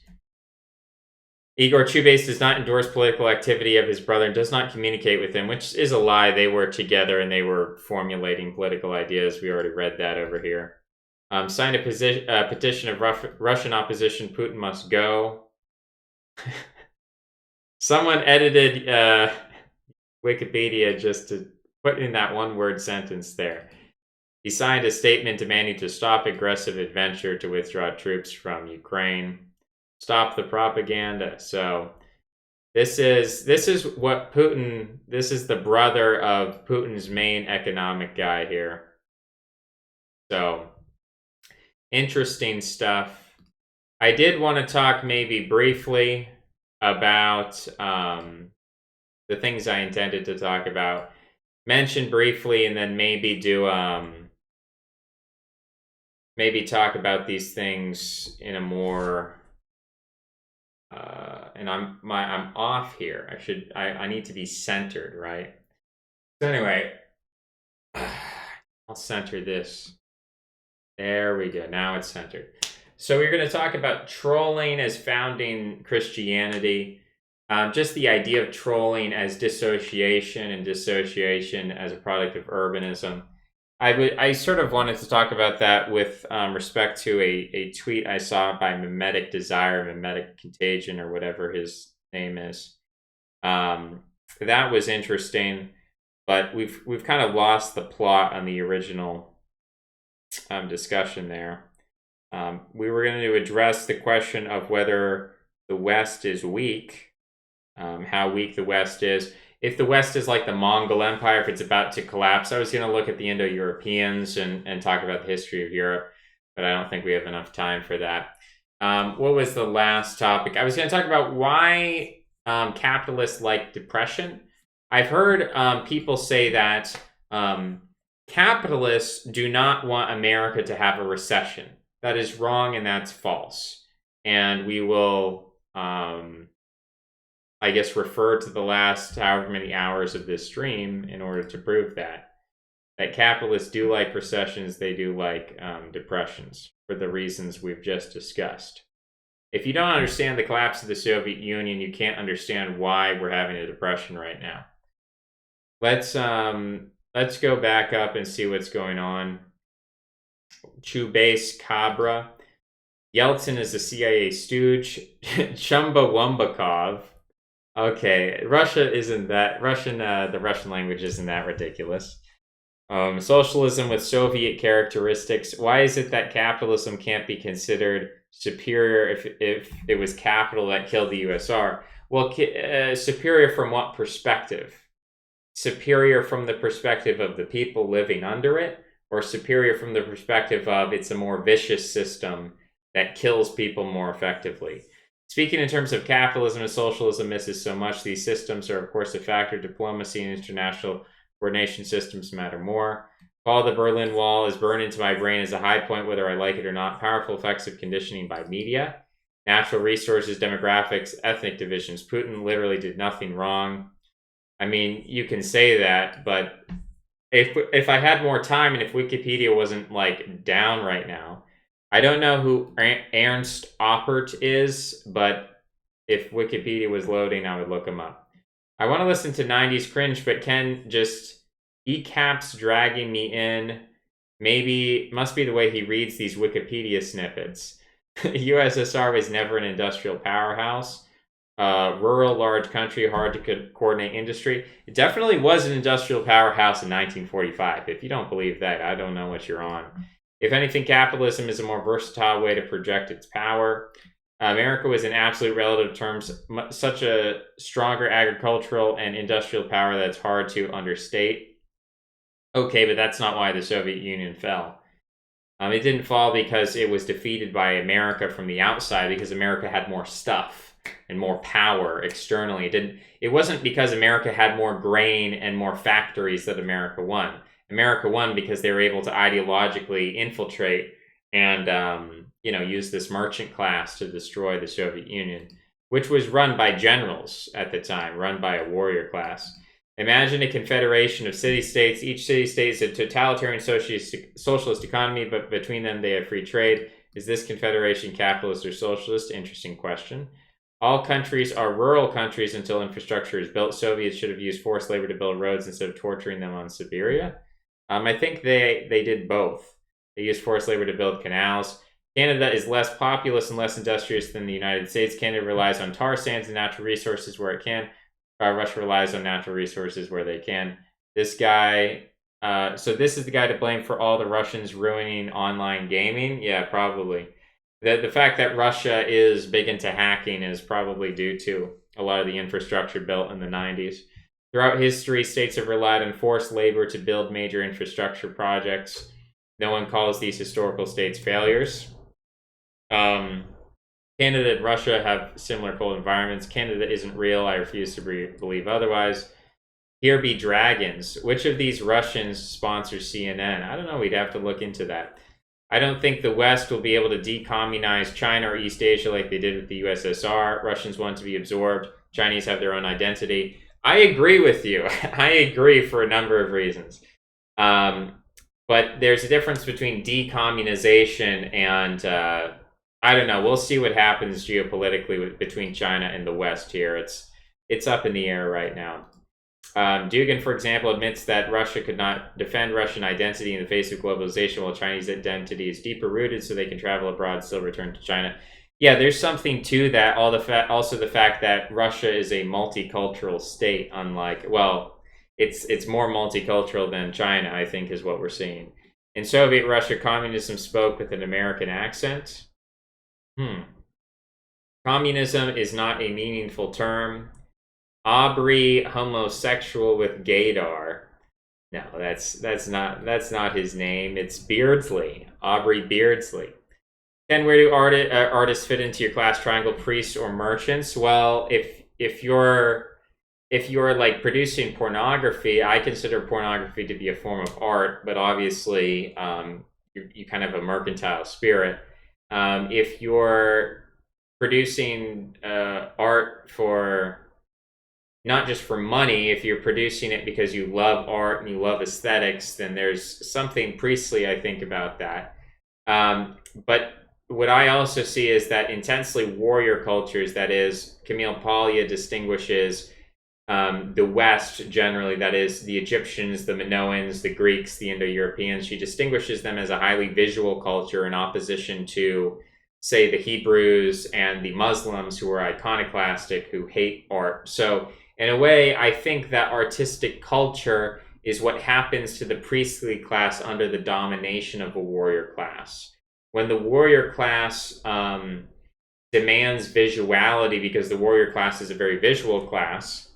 Igor Chubais does not endorse political activity of his brother and does not communicate with him, which is a lie. They were together and they were formulating political ideas. We already read that over here. Signed a petition of Russian opposition, Putin must go. Someone edited Wikipedia just to put in that one-word sentence there. He signed a statement demanding to stop aggressive adventure to withdraw troops from Ukraine. Stop the propaganda. So This is what Putin. This is the brother of Putin's main economic guy here. So interesting stuff. I did want to talk maybe briefly about the things I intended to talk about. Mention briefly, and then maybe do maybe talk about these things in a more. And I'm off here. I need to be centered, right? So anyway, I'll center this. There we go. Now it's centered. So we're going to talk about trolling as founding Christianity. Just the idea of trolling as dissociation and dissociation as a product of urbanism. I sort of wanted to talk about that with respect to a tweet I saw by Mimetic Desire, Mimetic Contagion, or whatever his name is. That was interesting, but we've kind of lost the plot on the original discussion there. We were going to address the question of whether the West is weak, how weak the West is. If the West is like the Mongol Empire, if it's about to collapse, I was going to look at the Indo-Europeans and talk about the history of Europe, but I don't think we have enough time for that. What was the last topic? I was going to talk about why capitalists like depression. I've heard people say that capitalists do not want America to have a recession. That is wrong and that's false. And we will... I guess refer to the last however many hours of this stream in order to prove that capitalists do like recessions, they do like depressions for the reasons we've just discussed. If you don't understand the collapse of the Soviet Union, you can't understand why we're having a depression right now. Let's go back up and see what's going on. Chubase Cabra. Yeltsin is a CIA stooge. Chumbawambakov. Okay, Russia isn't that the Russian language isn't that ridiculous. Socialism with Soviet characteristics. Why is it that capitalism can't be considered superior if it was capital that killed the USSR? Well, superior from what perspective? Superior from the perspective of the people living under it, or superior from the perspective of it's a more vicious system that kills people more effectively? Speaking in terms of capitalism and socialism misses so much. These systems are, of course, a factor. Diplomacy and international coordination systems matter more. Fall of the Berlin Wall is burned into my brain as a high point, whether I like it or not. Powerful effects of conditioning by media. Natural resources, demographics, ethnic divisions. Putin literally did nothing wrong. I mean, you can say that, but if I had more time and if Wikipedia wasn't like down right now, I don't know who Ernst Oppert is, but if Wikipedia was loading, I would look him up. I want to listen to 90s cringe, but Ken just e-caps dragging me in. Maybe, must be the way he reads these Wikipedia snippets. USSR was never an industrial powerhouse. Rural, large country, hard to coordinate industry. It definitely was an industrial powerhouse in 1945. If you don't believe that, I don't know what you're on. If anything, capitalism is a more versatile way to project its power. America was in absolute relative terms such a stronger agricultural and industrial power that's hard to understate. Okay, but that's not why the Soviet Union fell. It didn't fall because it was defeated by America from the outside, because America had more stuff and more power externally. It wasn't because America had more grain and more factories that America won. America won because they were able to ideologically infiltrate and use this merchant class to destroy the Soviet Union, which was run by generals at the time, run by a warrior class. Imagine a confederation of city-states. Each city-state is a totalitarian socialist economy, but between them they have free trade. Is this confederation capitalist or socialist? Interesting question. All countries are rural countries until infrastructure is built. Soviets should have used forced labor to build roads instead of torturing them on Siberia. I think they did both. They used forced labor to build canals. Canada is less populous and less industrious than the United States. Canada relies on tar sands and natural resources where it can. Russia relies on natural resources where they can. This guy, so this is the guy to blame for all the Russians ruining online gaming? Yeah, probably. The fact that Russia is big into hacking is probably due to a lot of the infrastructure built in the 90s. Throughout history, states have relied on forced labor to build major infrastructure projects. No one calls these historical states failures. Canada and Russia have similar cold environments. Canada isn't real. I refuse to believe otherwise. Here be dragons. Which of these Russians sponsors CNN? I don't know. We'd have to look into that. I don't think the West will be able to decommunize China or East Asia like they did with the USSR. Russians want to be absorbed. Chinese have their own identity. I agree with you. I agree for a number of reasons. But there's a difference between decommunization and, I don't know. We'll see what happens geopolitically between China and the West here. It's up in the air right now. Dugin, for example, admits that Russia could not defend Russian identity in the face of globalization, while Chinese identity is deeper rooted, so they can travel abroad, still return to China. Yeah, there's something to that. Also, the fact that Russia is a multicultural state, unlike, well, it's more multicultural than China, I think, is what we're seeing. In Soviet Russia, communism spoke with an American accent. Communism is not a meaningful term. Aubrey homosexual with gaydar. No, that's not his name. It's Beardsley. Aubrey Beardsley. Then where do artists fit into your class triangle? Priests or merchants? Well, if you're like producing pornography, I consider pornography to be a form of art, but obviously you kind of have a mercantile spirit. If you're producing art for not just for money, if you're producing it because you love art and you love aesthetics, then there's something priestly, I think, about that. But what I also see is that intensely warrior cultures, that is, Camille Paglia distinguishes the West generally, that is, the Egyptians, the Minoans, the Greeks, the Indo-Europeans. She distinguishes them as a highly visual culture in opposition to, say, the Hebrews and the Muslims, who are iconoclastic, who hate art. So in a way, I think that artistic culture is what happens to the priestly class under the domination of a warrior class. When the warrior class demands visuality, because the warrior class is a very visual class,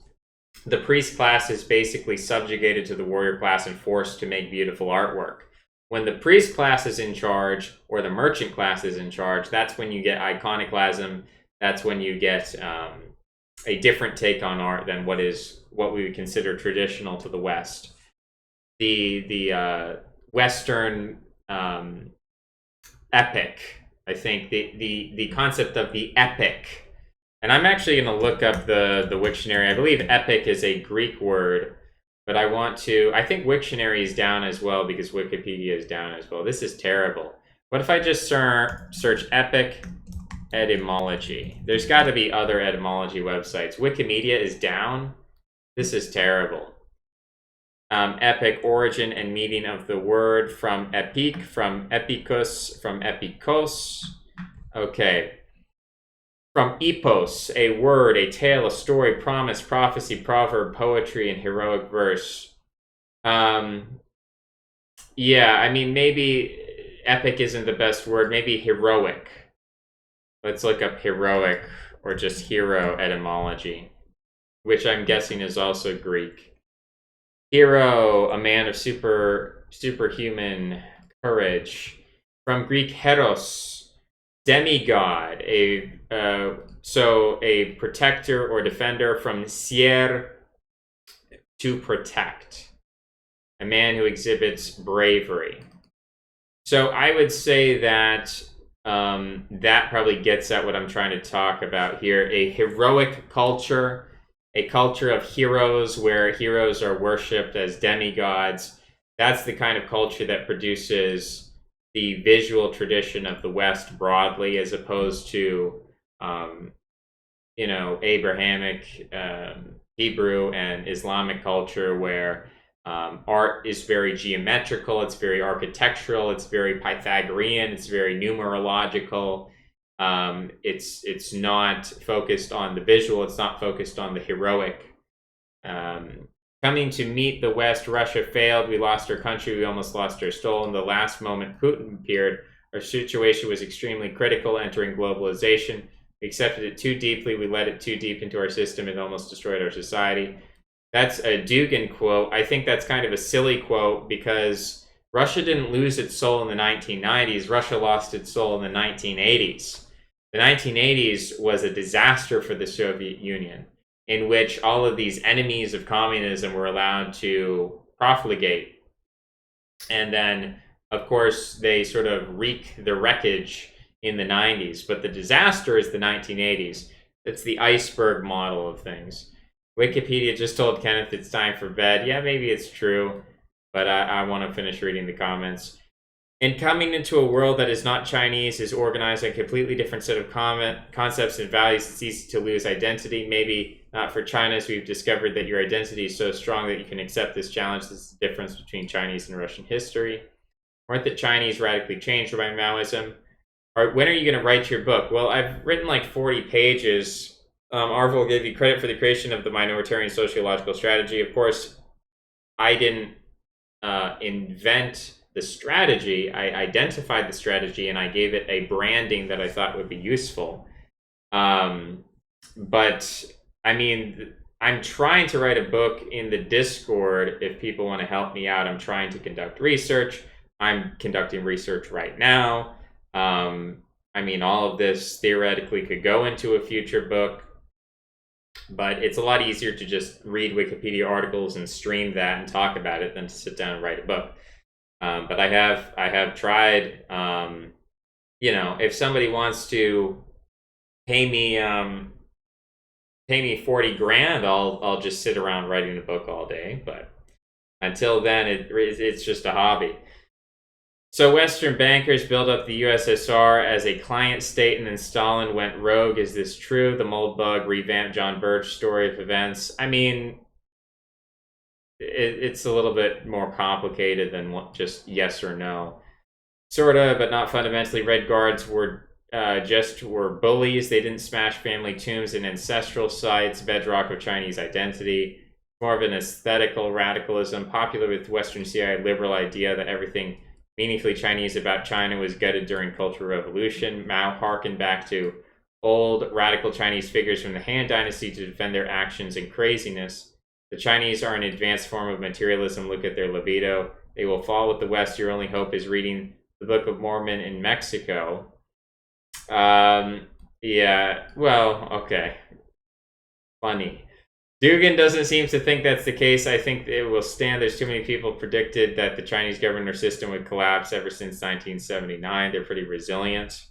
the priest class is basically subjugated to the warrior class and forced to make beautiful artwork. When the priest class is in charge, or the merchant class is in charge, that's when you get iconoclasm. That's when you get a different take on art than what we would consider traditional to the West. The Western epic, I think, the concept of the epic. And I'm actually going to look up the Wiktionary. I believe epic is a Greek word, but I think Wiktionary is down as well because Wikipedia is down as well. This is terrible. What if I just search epic etymology? There's got to be other etymology websites. Wikimedia is down. This is terrible. Epic, origin and meaning of the word, from epic, from epicus, from epikos. Okay. From epos, a word, a tale, a story, promise, prophecy, proverb, poetry, and heroic verse. Yeah, I mean, maybe epic isn't the best word. Maybe heroic. Let's look up heroic or just hero etymology, which I'm guessing is also Greek. Hero, a man of superhuman courage. From Greek heros, demigod, a protector or defender. From sier, to protect, a man who exhibits bravery. So I would say that that probably gets at what I'm trying to talk about here. A heroic culture, a culture of heroes where heroes are worshipped as demigods. That's the kind of culture that produces the visual tradition of the West broadly, as opposed to, Abrahamic, Hebrew, and Islamic culture, where art is very geometrical, it's very architectural, it's very Pythagorean, it's very numerological. It's not focused on the visual, it's not focused on the heroic. Coming to meet the West, Russia failed. We lost our country. We almost lost our soul. In the last moment Putin appeared, our situation was extremely critical, entering globalization. We accepted it too deeply. We let it too deep into our system. It almost destroyed our society. That's a Dugin quote. I think that's kind of a silly quote because Russia didn't lose its soul in the 1990s. Russia lost its soul in the 1980s. The 1980s was a disaster for the Soviet Union, in which all of these enemies of communism were allowed to profligate. And then, of course, they sort of wreak the wreckage in the 90s. But the disaster is the 1980s. It's the iceberg model of things. Wikipedia just told Kenneth it's time for bed. Yeah, maybe it's true, but I want to finish reading the comments. And coming into a world that is not Chinese, is organized on a completely different set of concepts and values, it's easy to lose identity. Maybe not for China, as we've discovered that your identity is so strong that you can accept this challenge. This is the difference between Chinese and Russian history. Weren't the Chinese radically changed by Maoism? Or when are you going to write your book? Well, I've written like 40 pages. Arvil gave you credit for the creation of the minoritarian sociological strategy. Of course, I didn't invent the strategy. I identified the strategy and I gave it a branding that I thought would be useful. But I mean, I'm trying to write a book in the Discord if people want to help me out. I'm trying to conduct research. I'm conducting research right now. I mean, all of this theoretically could go into a future book, but it's a lot easier to just read Wikipedia articles and stream that and talk about it than to sit down and write a book. But I have tried. You know, if somebody wants to pay me 40 grand, I'll just sit around writing a book all day. But until then, it's just a hobby. So Western bankers built up the USSR as a client state, and then Stalin went rogue. Is this true? The mold bug revamped John Birch's story of events. I mean, it's a little bit more complicated than just yes or no. Sort of, but not fundamentally. Red Guards were bullies. They didn't smash family tombs and ancestral sites, bedrock of Chinese identity. More of an aesthetical radicalism, popular with Western CIA liberal idea that everything meaningfully Chinese about China was gutted during Cultural Revolution. Mao harkened back to old radical Chinese figures from the Han Dynasty to defend their actions and craziness. The Chinese are an advanced form of materialism. Look at their libido. They will fall with the West. Your only hope is reading the Book of Mormon in Mexico. Yeah, well, okay. Funny. Dugin doesn't seem to think that's the case. I think it will stand. There's too many people predicted that the Chinese government system would collapse ever since 1979. They're pretty resilient.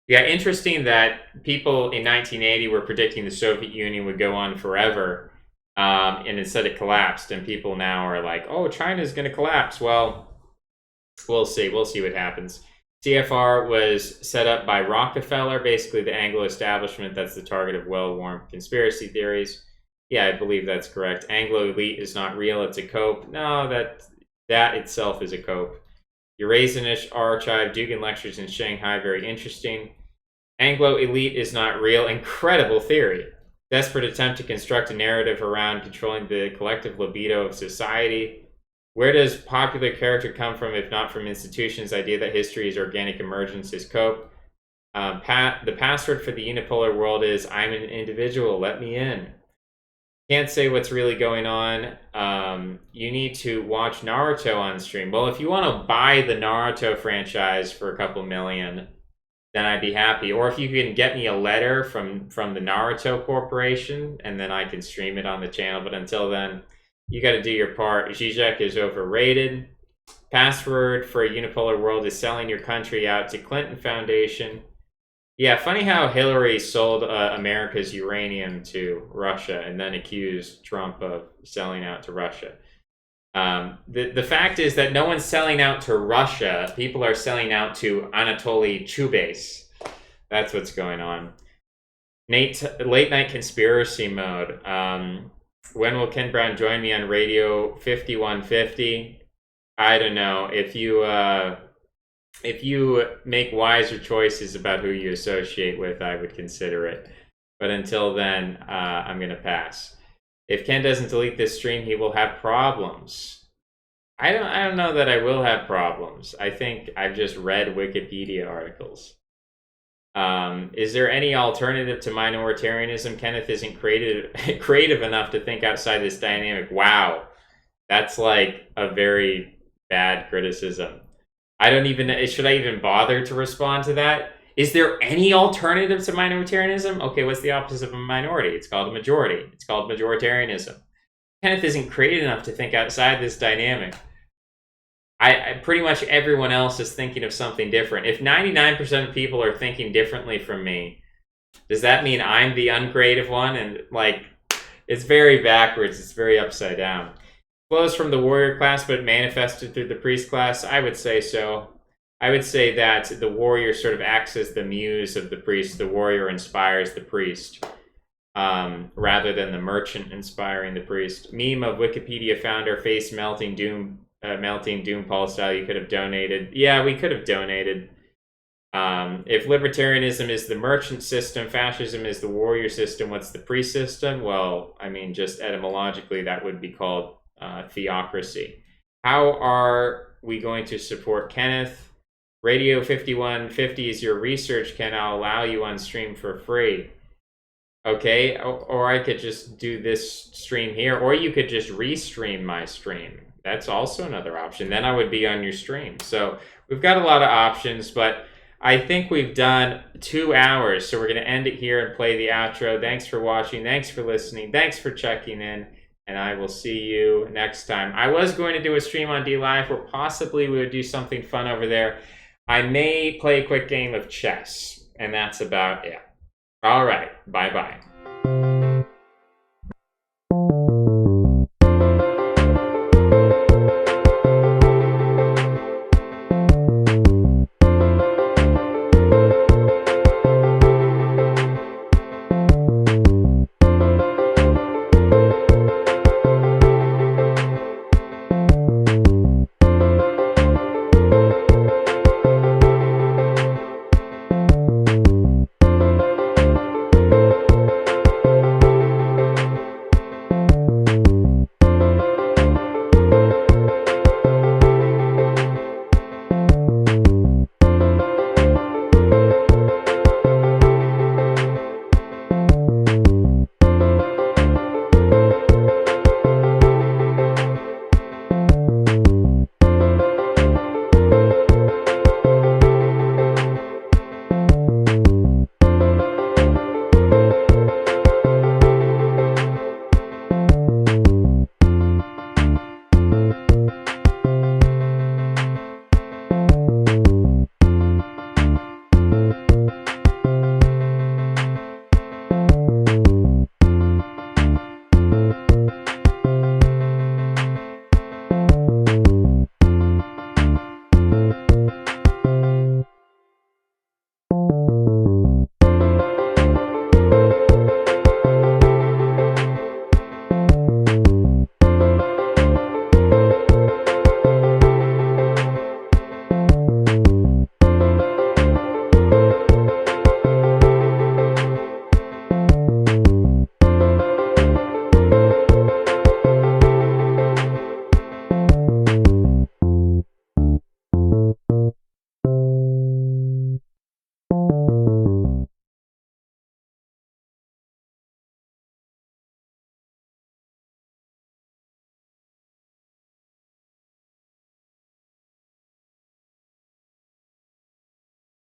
Yeah, interesting that people in 1980 were predicting the Soviet Union would go on forever, and instead it collapsed. And people now are like, oh, China's going to collapse. Well, we'll see. We'll see what happens. CFR was set up by Rockefeller, basically the Anglo establishment that's the target of well-worn conspiracy theories. Yeah, I believe that's correct. Anglo elite is not real, it's a cope. No, that itself is a cope. Eurasianist archive, Dugin lectures in Shanghai, very interesting. Anglo elite is not real, incredible theory. Desperate attempt to construct a narrative around controlling the collective libido of society. Where does popular character come from if not from institutions? Idea that history is organic emergence is cope. The password for the unipolar world is I'm an individual, let me in. Can't say what's really going on. You need to watch Naruto on stream. Well, if you want to buy the Naruto franchise for a couple million, then I'd be happy. Or if you can get me a letter from the Naruto Corporation, and then I can stream it on the channel. But until then, you got to do your part. Zizek is overrated. Password for a unipolar world is selling your country out to Clinton Foundation. Yeah, funny how Hillary sold America's uranium to Russia and then accused Trump of selling out to Russia. The fact is that no one's selling out to Russia. People are selling out to Anatoly Chubais. That's what's going on. Nate, late night conspiracy mode. When will Ken Brown join me on Radio 5150? I don't know. If you make wiser choices about who you associate with, I would consider it. But until then, I'm going to pass. If Ken doesn't delete this stream, he will have problems. I don't know that I will have problems. I think I've just read Wikipedia articles. Is there any alternative to minoritarianism? Kenneth isn't creative enough to think outside this dynamic. Wow, that's like a very bad criticism. I don't even, should I even bother to respond to that? Is there any alternative to minoritarianism? Okay, what's the opposite of a minority? It's called a majority. It's called majoritarianism. Kenneth isn't creative enough to think outside this dynamic. I pretty much everyone else is thinking of something different. If 99% of people are thinking differently from me, does that mean I'm the uncreative one? And like, it's very backwards. It's very upside down. Flows from the warrior class, but manifested through the priest class? I would say so. I would say that the warrior sort of acts as the muse of the priest. The warrior inspires the priest, rather than the merchant inspiring the priest. Meme of Wikipedia founder face melting doom Paul style. You could have donated. Yeah, we could have donated. If libertarianism is the merchant system, fascism is the warrior system, what's the priest system? Well, I mean, just etymologically, that would be called theocracy. How are we going to support Kenneth? Radio 5150 is your research, Ken. I'll allow you on stream for free. Okay, or I could just do this stream here, or you could just restream my stream. That's also another option. Then I would be on your stream. So we've got a lot of options, but I think we've done 2 hours. So we're going to end it here and play the outro. Thanks for watching. Thanks for listening. Thanks for checking in. And I will see you next time. I was going to do a stream on DLive where possibly we would do something fun over there. I may play a quick game of chess. And that's about it. All right. Bye-bye.